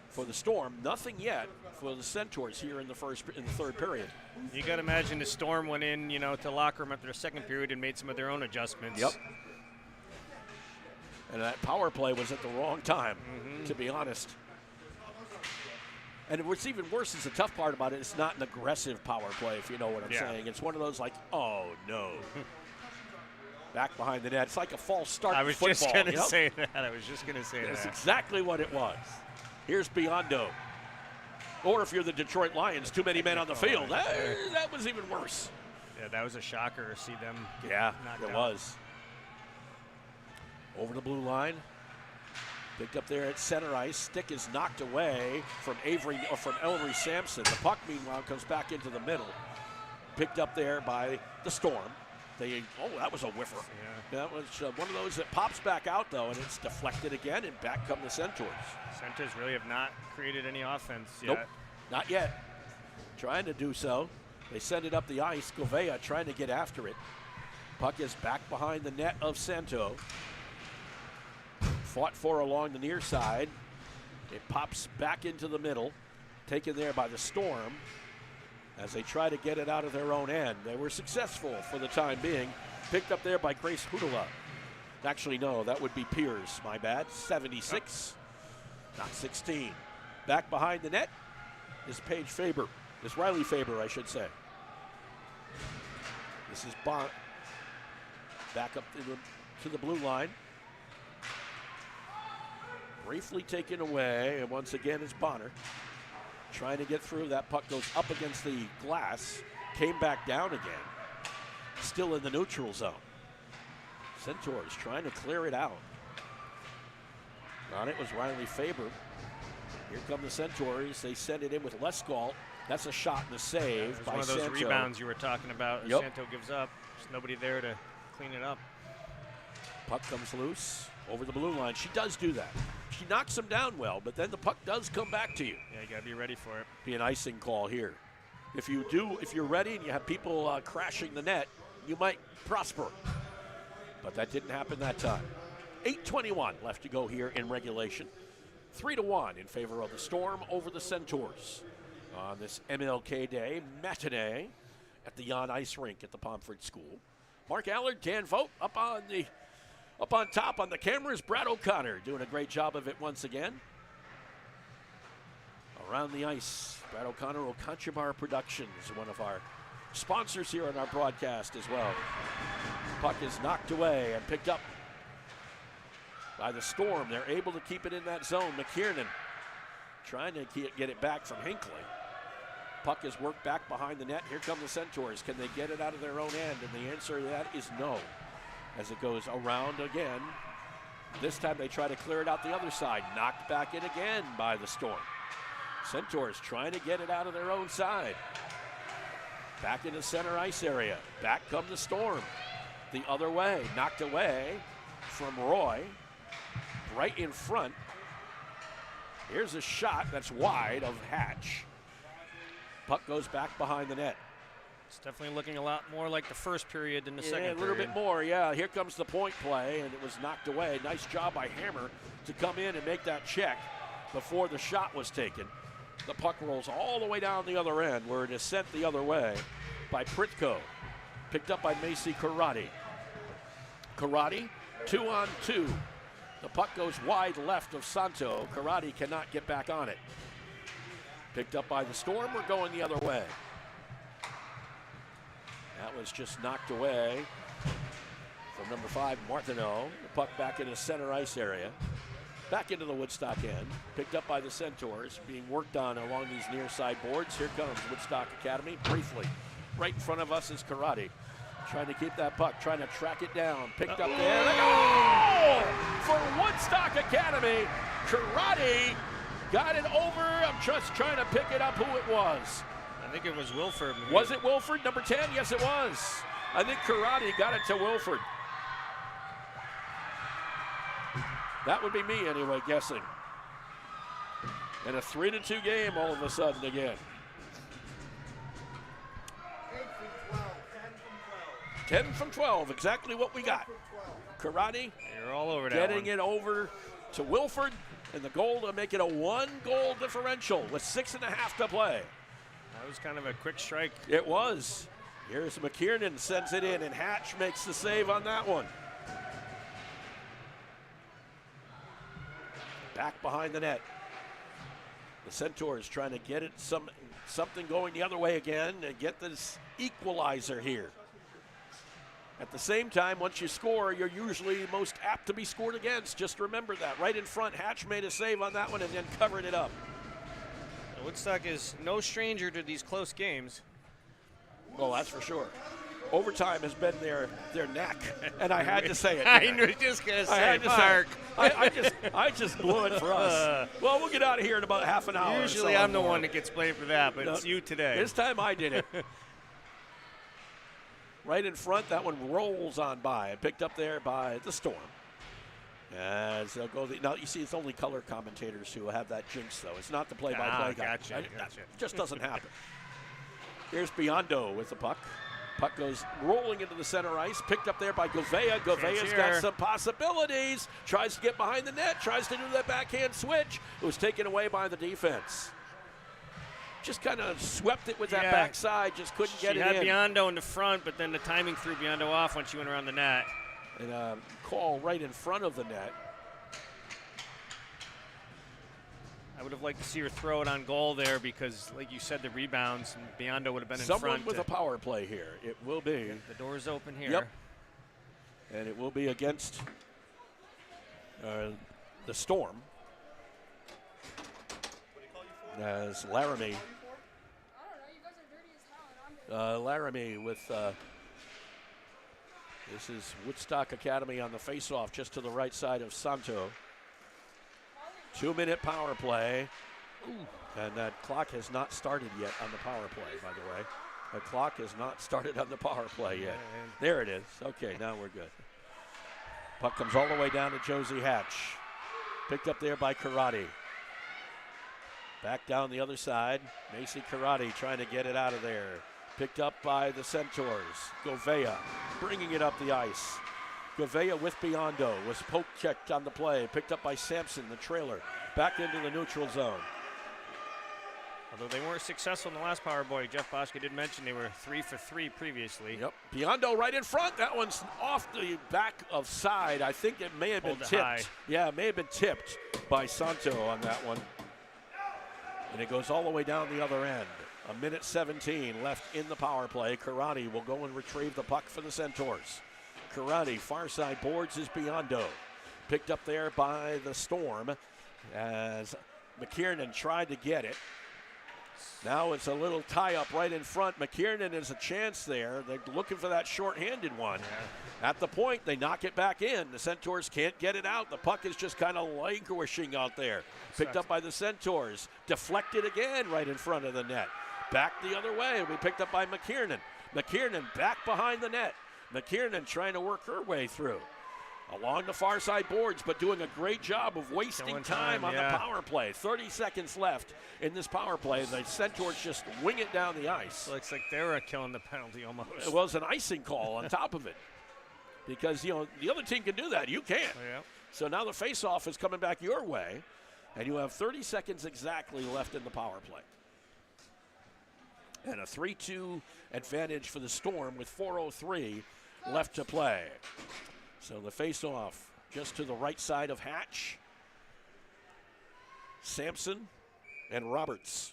for the Storm. Nothing yet for the Centaurs here in the third period. You got to imagine the Storm went in, to the locker room after the second period and made some of their own adjustments. Yep. And that power play was at the wrong time, to be honest. And what's even worse is the tough part about it, it's not an aggressive power play, if you know what I'm saying. It's one of those like, oh, no. Back behind the net. It's like a false start in football. I was just going to say that. I was just going to say that. That's exactly what it was. Here's Biondo. Or if you're the Detroit Lions, too many men on the field. That was even worse. Yeah, that was a shocker to see them get knocked out. It was. Over the blue line. Picked up there at center ice. Stick is knocked away from Ellery Sampson. The puck, meanwhile, comes back into the middle. Picked up there by the Storm. That was a whiffer. Yeah. That was one of those that pops back out, though, and it's deflected again, and back come the Centaurs. Centaurs really have not created any offense yet. Nope, not yet. Trying to do so. They send it up the ice. Govea trying to get after it. Puck is back behind the net of Santo. Fought for along the near side. It pops back into the middle. Taken there by the Storm as they try to get it out of their own end. They were successful for the time being. Picked up there by Grace Hudula. Actually, no, that would be Piers. My bad. 76, not 16. Back behind the net is Paige Faber. Is Riley Faber, I should say. This is Bont. Back up to the blue line. Briefly taken away, and once again it's Bonner. Trying to get through. That puck goes up against the glass. Came back down again. Still in the neutral zone. Centaurs trying to clear it out. On it was Riley Faber. Here come the Centaurs. They send it in with Leskolt. That's a shot and a save by one of those Santo. Rebounds you were talking about. Yep. Santo gives up. There's nobody there to clean it up. Puck comes loose over the blue line. She does do that. She knocks him down well, but then the puck does come back to you. Yeah, you got to be ready for it. Be an icing call here. If you're ready and you have people crashing the net, you might prosper. But that didn't happen that time. 8:21 left to go here in regulation. 3-1 in favor of the Storm over the Centaurs on this MLK Day matinee at the Jan Ice Rink at the Pomfret School. Mark Allard, Dan Vogt up on top on the cameras. Brad O'Connor doing a great job of it once again. Around the ice, Brad O'Connor, Okanchabar Productions, one of our sponsors here on our broadcast as well. Puck is knocked away and picked up by the Storm. They're able to keep it in that zone. McKiernan trying to get it back from Hinckley. Puck is worked back behind the net. Here come the Centaurs. Can they get it out of their own end? And the answer to that is no. As it goes around again. This time they try to clear it out the other side. Knocked back in again by the Storm. Centaurs trying to get it out of their own side. Back in the center ice area. Back come the Storm. The other way. Knocked away from Roy. Right in front. Here's a shot that's wide of Hatch. Puck goes back behind the net. It's definitely looking a lot more like the first period than the second period. A little bit more, yeah. Here comes the point play, and it was knocked away. Nice job by Hammer to come in and make that check before the shot was taken. The puck rolls all the way down the other end, where it is sent the other way by Pritko. Picked up by Macy Karate. Karate, 2-on-2. The puck goes wide left of Santo. Karate cannot get back on it. Picked up by the Storm. We're going the other way. That was just knocked away from number 5, Martineau. The puck back in the center ice area. Back into the Woodstock end. Picked up by the Centaurs. Being worked on along these near side boards. Here comes Woodstock Academy briefly. Right in front of us is Karate. Trying to keep that puck. Trying to track it down. Picked up there. The goal for Woodstock Academy. Karate got it over. I'm just trying to pick it up who it was. I think it was Wilford. Was it Wilford, number 10? Yes, it was. I think Karate got it to Wilford. That would be me anyway, guessing. And a 3-2 game all of a sudden again. 10 from 12, exactly what we got. Karate You're all over that getting one. it over to Wilford, and the goal to make it a 1-goal differential with 6.5 to play. That was kind of a quick strike. It was. Here's McKiernan, sends it in, and Hatch makes the save on that one. Back behind the net. The Centaurs trying to get it something going the other way again and get this equalizer here. At the same time, once you score, you're usually most apt to be scored against. Just remember that. Right in front, Hatch made a save on that one and then covered it up. Woodstock is no stranger to these close games. Well, that's for sure. Overtime has been their neck, and I had to say it. I was just going to say, Mark. I just blew it for us. Well, we'll get out of here in about half an hour. Usually I'm the one that gets blamed for that, but it's you today. This time I did it. Right in front, that one rolls on by, picked up there by the Storm. As they'll go, now you see it's only color commentators who have that jinx, though. It's not the play-by-play guy. Gotcha. It just doesn't happen. Here's Biondo with the puck. Puck goes rolling into the center ice, picked up there by Gouveia. Gouvea's got some possibilities. Tries to get behind the net, tries to do that backhand switch. It was taken away by the defense. Just kind of swept it with that backside, just couldn't get it in. She had Biondo in the front, but then the timing threw Biondo off when she went around the net. And a call right in front of the net. I would have liked to see her throw it on goal there because, like you said, the rebounds, and Biondo would have been in front. Someone with a power play here. It will be. The door's open here. Yep. And it will be against the Storm. As Laramie. Laramie with, this is Woodstock Academy on the faceoff just to the right side of Santo. 2-minute power play. And that clock has not started yet on the power play, by the way. The clock has not started on the power play yet. There it is. Okay, now we're good. Puck comes all the way down to Josie Hatch. Picked up there by Karate. Back down the other side. Macy Karate trying to get it out of there. Picked up by the Centaurs. Gouveia bringing it up the ice. Gouveia with Biondo was poke checked on the play. Picked up by Sampson, the trailer. Back into the neutral zone. Although they weren't successful in the last power play, Jeff Boschke did mention they were 3 for 3 previously. Yep. Biondo right in front. That one's off the back of side. I think it may have been tipped. High. Yeah, it may have been tipped by Santo on that one. And it goes all the way down the other end. 1:17 left in the power play. Karate will go and retrieve the puck for the Centaurs. Karate, far side boards is Biondo. Picked up there by the Storm as McKiernan tried to get it. Now it's a little tie-up right in front. McKiernan has a chance there. They're looking for that short-handed one. Yeah. At the point, they knock it back in. The Centaurs can't get it out. The puck is just kind of languishing out there. Picked up by the Centaurs. Deflected again right in front of the net. Back the other way. It'll be picked up by McKiernan. McKiernan back behind the net. McKiernan trying to work her way through. Along the far side boards, but doing a great job of wasting time on the power play. 30 seconds left in this power play. The Centaurs just wing it down the ice. Looks like they were killing the penalty almost. It was an icing call on top of it. Because, the other team can do that. You can't. Yeah. So now the face-off is coming back your way, and you have 30 seconds exactly left in the power play. And a 3-2 advantage for the Storm with 4:03 left to play. So the face-off just to the right side of Hatch, Sampson, and Roberts.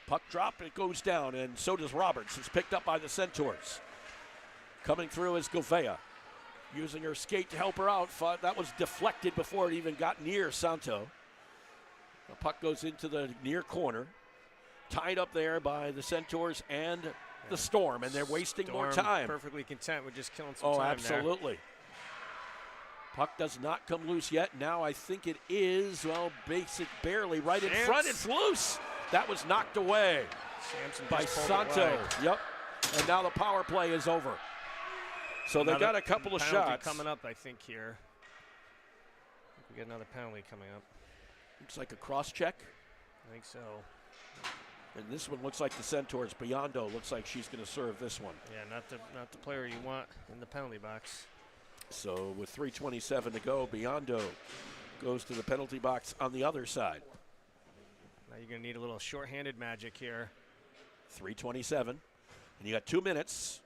Puck drop, it goes down, and so does Roberts. It's picked up by the Centaurs. Coming through is Govea, using her skate to help her out. That was deflected before it even got near Santo. The puck goes into the near corner, tied up there by the Centaurs and the Storm, and they're wasting more time. Perfectly content with just killing some time. Oh, absolutely. There. Puck does not come loose yet. Now I think it is, barely right in front. It's loose. That was knocked away by Santo. Yep. And now the power play is over. So they got a couple of shots coming up, I think, here. We got another penalty coming up. Looks like a cross check. I think so. And this one looks like the Centaurs. Biondo looks like she's going to serve this one. Yeah, not the player you want in the penalty box. So with 3:27 to go, Biondo goes to the penalty box on the other side. Now you're going to need a little shorthanded magic here. 3:27, and you got 2 minutes.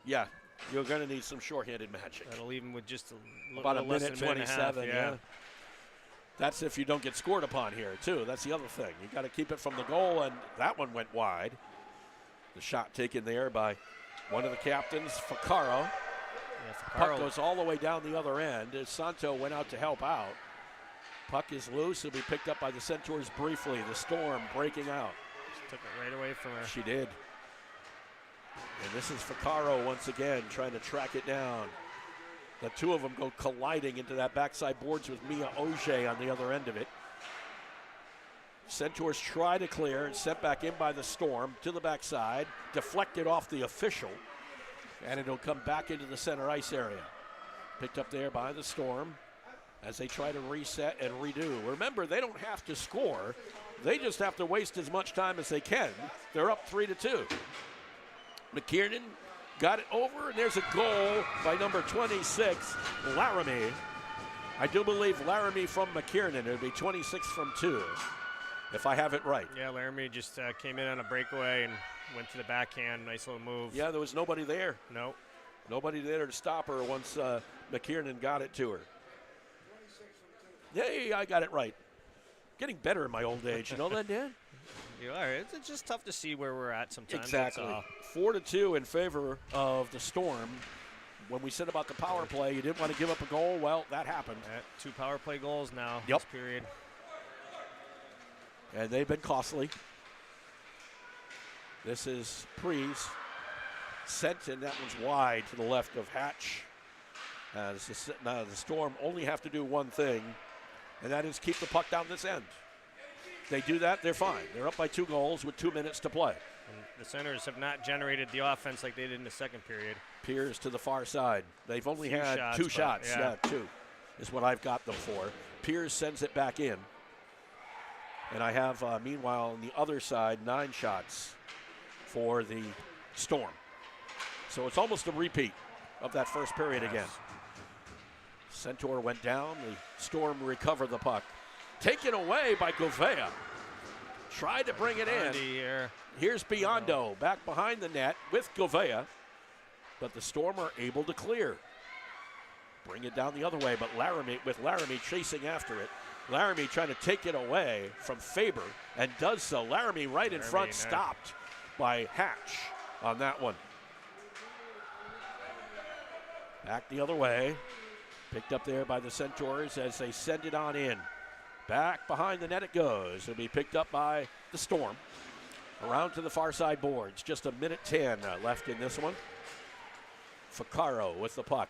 Yeah, you're going to need some shorthanded magic. That'll even with just about a minute 27. Yeah. That's if you don't get scored upon here, too. That's the other thing. You got to keep it from the goal, and that one went wide. The shot taken there by one of the captains, Ficarro. Puck goes all the way down the other end as Santo went out to help out. Puck is loose. It'll be picked up by the Centaurs briefly. The Storm breaking out. Just took it right away from her. She did. And this is Ficarro once again trying to track it down. The two of them go colliding into that backside boards with Mia Auger on the other end of it. Centaurs try to clear and sent back in by the Storm to the backside. Deflected off the official. And it'll come back into the center ice area. Picked up there by the Storm as they try to reset and redo. Remember, they don't have to score. They just have to waste as much time as they can. They're up 3-2. McKiernan got it over, and there's a goal by number 26, Laramie. I do believe Laramie from McKiernan. It would be 26 from 2, if I have it right. Yeah, Laramie just came in on a breakaway and went to the backhand. Nice little move. Yeah, there was nobody there. Nope. Nobody there to stop her once McKiernan got it to her. Yay, I got it right. Getting better in my old age. You know that, Dan? You are. It's just tough to see where we're at sometimes. Exactly. 4-2 in favor of the Storm. When we said about the power play, you didn't want to give up a goal. Well, that happened. 2 power play goals now. Yep. This period. And they've been costly. This is Prees. Sent, and that one's wide to the left of Hatch. Now the Storm only have to do one thing, and that is keep the puck down this end. They do that, they're fine. They're up by 2 goals with 2 minutes to play. And the Senators have not generated the offense like they did in the second period. Piers to the far side. They've only had 2 shots. Yeah, 2 is what I've got them for. Piers sends it back in. And I have, meanwhile, on the other side, 9 shots for the Storm. So it's almost a repeat of that first period again. Centaur went down. The Storm recovered the puck. Taken away by Govea. Tried to bring it in. Here. Here's Biondo back behind the net with Govea, but the Storm are able to clear. Bring it down the other way, but Laramie chasing after it. Laramie trying to take it away from Faber and does so. Laramie right in front, stopped by Hatch on that one. Back the other way. Picked up there by the Centaurs as they send it on in. Back behind the net it goes. It'll be picked up by the Storm. Around to the far side boards. Just a minute 10 left in this one. Ficarro with the puck.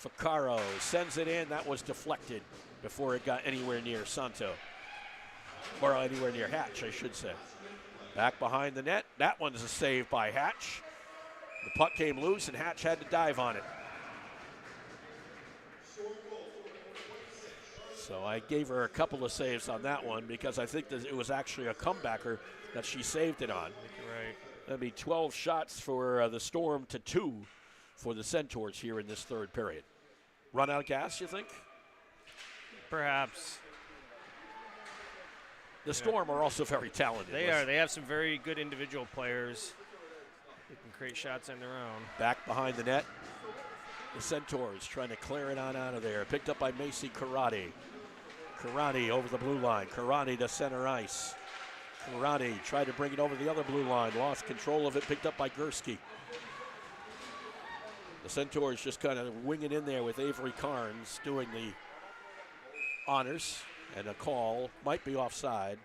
Ficarro sends it in. That was deflected before it got anywhere near Santo. Or anywhere near Hatch, I should say. Back behind the net. That one's a save by Hatch. The puck came loose and Hatch had to dive on it. So I gave her a couple of saves on that one because I think that it was actually a comebacker that she saved it on. Right. That'd be 12 shots for the Storm to 2 for the Centaurs here in this third period. Run out of gas, you think? Perhaps. The Storm are also very talented. They are. They have some very good individual players. They can create shots on their own. Back behind the net. The Centaurs trying to clear it on out of there. Picked up by Macy Karate. Karate over the blue line. Karate to center ice. Karate tried to bring it over the other blue line. Lost control of it. Picked up by Gursky. The Centaurs just kind of winging in there with Avery Carnes doing the honors. And a call might be offside.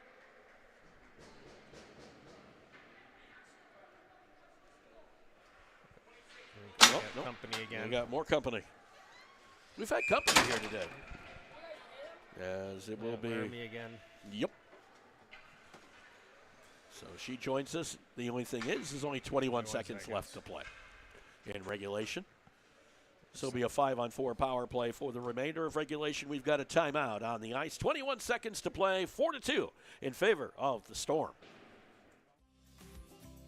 Company again. We got more company. We've had company here today. As it will be. Laramie again. Yep. So she joins us. The only thing is, there's only 21 seconds left to play in regulation. So it'll be a 5-on-4 power play for the remainder of regulation. We've got a timeout on the ice. 21 seconds to play, 4-2 in favor of the Storm.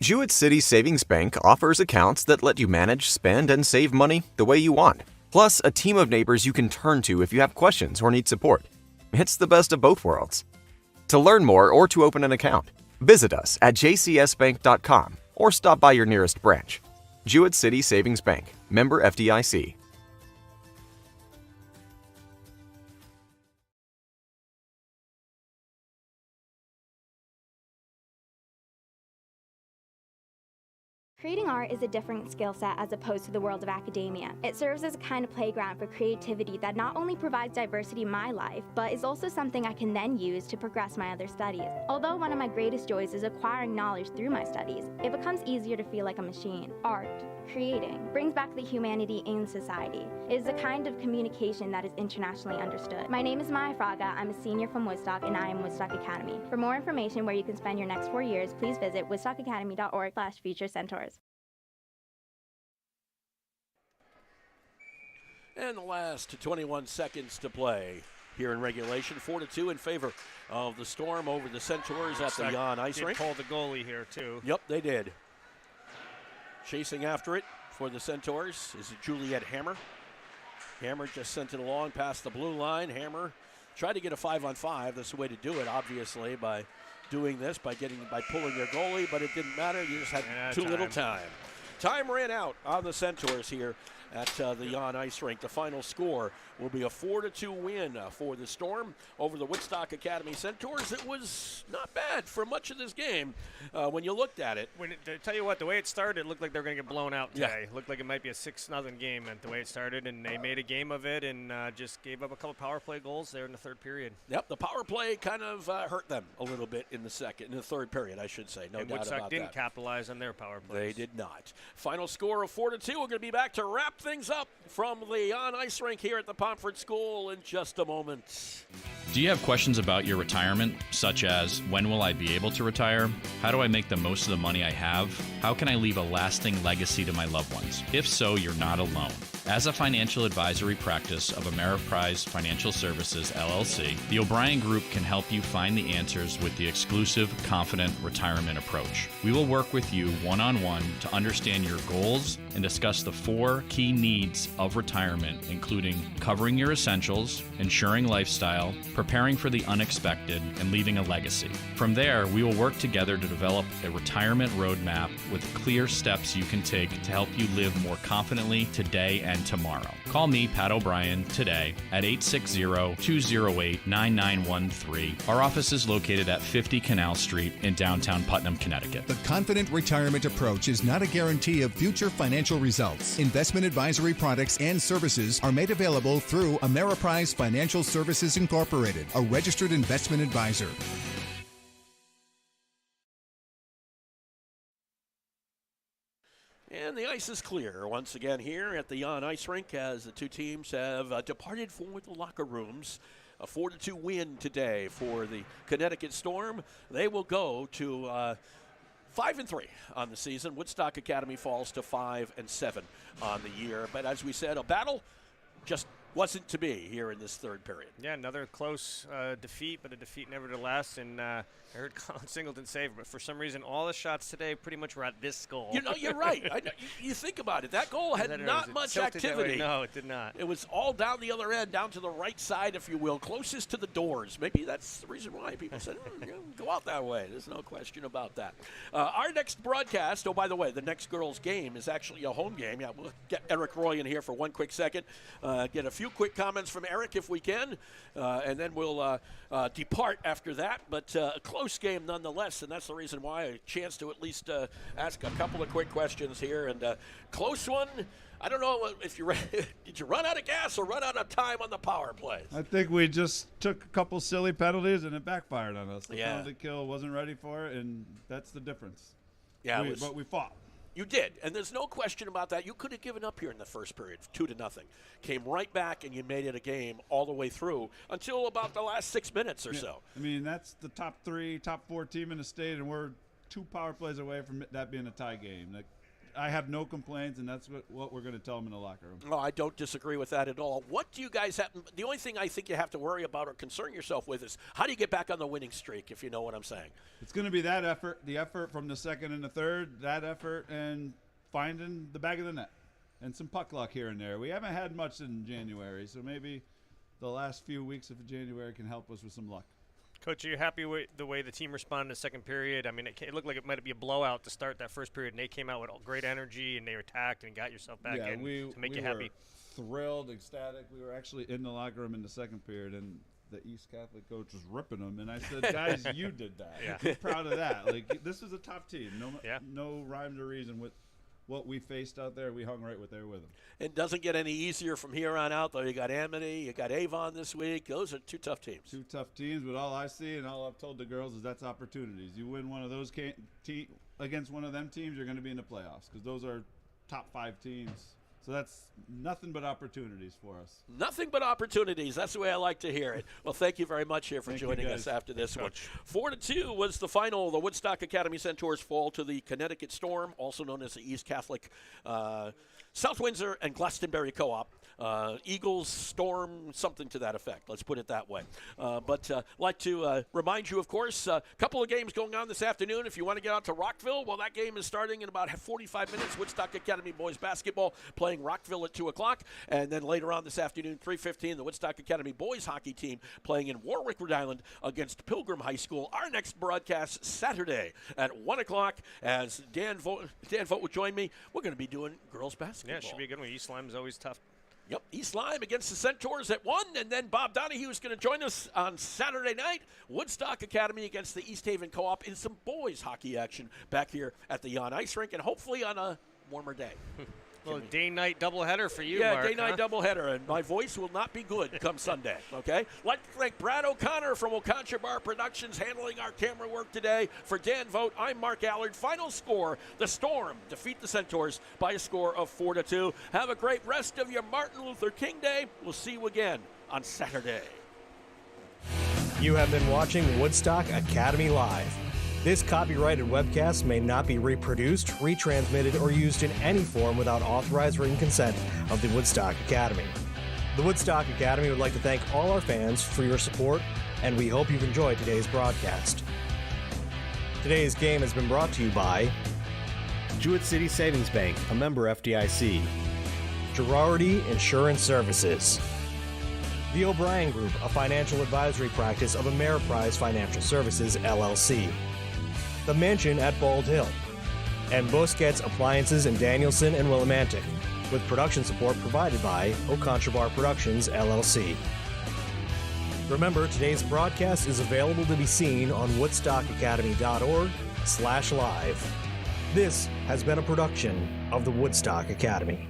Jewett City Savings Bank offers accounts that let you manage, spend, and save money the way you want. Plus, a team of neighbors you can turn to if you have questions or need support. It's the best of both worlds. To learn more or to open an account, visit us at jcsbank.com or stop by your nearest branch. Jewett City Savings Bank, member FDIC. Creating art is a different skill set as opposed to the world of academia. It serves as a kind of playground for creativity that not only provides diversity in my life, but is also something I can then use to progress my other studies. Although one of my greatest joys is acquiring knowledge through my studies, it becomes easier to feel like a machine. Art, creating, brings back the humanity in society. It is a kind of communication that is internationally understood. My name is Maya Fraga. I'm a senior from Woodstock, and I am Woodstock Academy. For more information where you can spend your next 4 years, please visit woodstockacademy.org/future-centaurs. And the last 21 seconds to play here in regulation. 4-2 in favor of the Storm over the Centaurs at the Jan Ice Rink. Pull the goalie here, too. Yep, they did. Chasing after it for the Centaurs is Juliet Hammer. Hammer just sent it along past the blue line. Hammer tried to get a 5-on-5. That's the way to do it, obviously, by doing this, by pulling your goalie, but it didn't matter. You just had too little time. Time ran out on the Centaurs here at the Jan Ice Rink. The final score will be a 4-2 win for the Storm over the Woodstock Academy Centaurs. It was not bad for much of this game when you looked at it. To tell you what, the way it started, it looked like they were going to get blown out today. Yeah. Looked like it might be a 6-0 game the way it started, and they made a game of it and just gave up a couple power play goals there in the third period. Yep, the power play kind of hurt them a little bit in the third period, I should say. No doubt Woodstock about didn't that. capitalize on their power plays. They did not. Final score of 4-2. We're going to be back to wrap things up from the Jan Ice Rink here at the Pomfret School in just a moment. Do you have questions about your retirement, such as when will I be able to retire? How do I make the most of the money I have? How can I leave a lasting legacy to my loved ones? If so, you're not alone. As a financial advisory practice of Ameriprise Financial Services, LLC, the O'Brien Group can help you find the answers with the exclusive Confident Retirement Approach. We will work with you one-on-one to understand your goals and discuss the 4 key needs of retirement, including covering your essentials, ensuring lifestyle, preparing for the unexpected, and leaving a legacy. From there, we will work together to develop a retirement roadmap with clear steps you can take to help you live more confidently today and tomorrow. Call me, Pat O'Brien, today at 860-208-9913. Our office is located at 50 Canal Street in downtown Putnam, Connecticut. The Confident Retirement Approach is not a guarantee of future financial results. Investment advisory products and services are made available through Ameriprise Financial Services Incorporated, a registered investment advisor. And the ice is clear once again here at the Jan Ice Rink as the two teams have departed for the locker rooms. A 4-2 win today for the Connecticut Storm. They will go to 5-3 on the season. Woodstock Academy falls to 5-7 on the year. But as we said, a battle just wasn't to be here in this third period. Yeah, another close defeat, but a defeat nevertheless. And I heard Colin Singleton say, but for some reason, all the shots today pretty much were at this goal. You know, you're right. I know, you think about it. That goal had not much activity. No, it did not. It was all down the other end, down to the right side, if you will, closest to the doors. Maybe that's the reason why people said, go out that way. There's no question about that. Our next broadcast, oh, by the way, the next girls' game is actually a home game. Yeah, we'll get Eric Roy in here for one quick second. Get a few quick comments from Eric if we can, and then we'll depart after that. But a close game nonetheless, and that's the reason why a chance to at least ask a couple of quick questions here. And close one. I don't know if you did you run out of gas or run out of time on the power plays? I think we just took a couple silly penalties and it backfired on us. The Yeah. penalty kill wasn't ready for it, and that's the difference. Yeah, but we fought. You did, and there's no question about that. You could have given up here in the first period, 2-0. Came right back, and you made it a game all the way through until about the last 6 minutes or so. I mean, that's the top 4 team in the state, and we're 2 power plays away from that being a tie game. Like, I have no complaints, and that's what we're going to tell them in the locker room. No, I don't disagree with that at all. What do you guys have? The only thing I think you have to worry about or concern yourself with is how do you get back on the winning streak, if you know what I'm saying? It's going to be that effort, the effort from the second and the third, that effort, and finding the back of the net, and some puck luck here and there. We haven't had much in January, so maybe the last few weeks of January can help us with some luck. Coach, are you happy with the way the team responded in the second period? I mean, it looked like it might be a blowout to start that first period, and they came out with great energy, and they attacked and got yourself back in to make you happy. We were thrilled, ecstatic. We were actually in the locker room in the second period, and the East Catholic coach was ripping them, and I said, guys, you did that. Yeah. I'm proud of that. Like, this is a top team. No rhyme or reason with what we faced out there. We hung right with them. It doesn't get any easier from here on out, though. You got Amity, you got Avon this week. Those are 2 tough teams. 2 tough teams, but all I see and all I've told the girls is that's opportunities. You win one of those against one of them teams, you're going to be in the playoffs because those are top 5 teams. So that's nothing but opportunities for us. Nothing but opportunities. That's the way I like to hear it. Well, thank you very much here for joining us after this one. 4-2 was the final. The Woodstock Academy Centaurs fall to the Connecticut Storm, also known as the East Catholic South Windsor and Glastonbury Co-op. Eagles, Storm, something to that effect. Let's put it that way. But like to remind you, of course, a couple of games going on this afternoon. If you want to get out to Rockville, well, that game is starting in about 45 minutes. Woodstock Academy boys basketball playing Rockville at 2 o'clock. And then later on this afternoon, 3:15, the Woodstock Academy boys hockey team playing in Warwick, Rhode Island against Pilgrim High School. Our next broadcast Saturday at 1 o'clock as Dan Vogt will join me. We're going to be doing girls basketball. Yeah, it should be a good one. East Lyme is always tough. Yep, East Lyme against the Centaurs at 1, and then Bob Donahue is going to join us on Saturday night. Woodstock Academy against the East Haven Co-op in some boys hockey action back here at the Jan Ice Rink, and hopefully on a warmer day. Well, day-night doubleheader for you, Yeah, Mark, day-night doubleheader, and my voice will not be good come Sunday, okay? Like to thank Brad O'Connor from Oconcha Bar Productions handling our camera work today. For Dan Vogt, I'm Mark Allard. Final score, the Storm defeat the Centaurs by a score of 4-2. Have a great rest of your Martin Luther King Day. We'll see you again on Saturday. You have been watching Woodstock Academy Live. This copyrighted webcast may not be reproduced, retransmitted, or used in any form without authorized written consent of the Woodstock Academy. The Woodstock Academy would like to thank all our fans for your support, and we hope you've enjoyed today's broadcast. Today's game has been brought to you by Jewett City Savings Bank, a member FDIC. Girardi Insurance Services. The O'Brien Group, a financial advisory practice of Ameriprise Financial Services, LLC. The Mansion at Bald Hill. And Busquets Appliances in Danielson and Willimantic, with production support provided by O'Contrabar Productions, LLC. Remember, today's broadcast is available to be seen on woodstockacademy.org/live. This has been a production of the Woodstock Academy.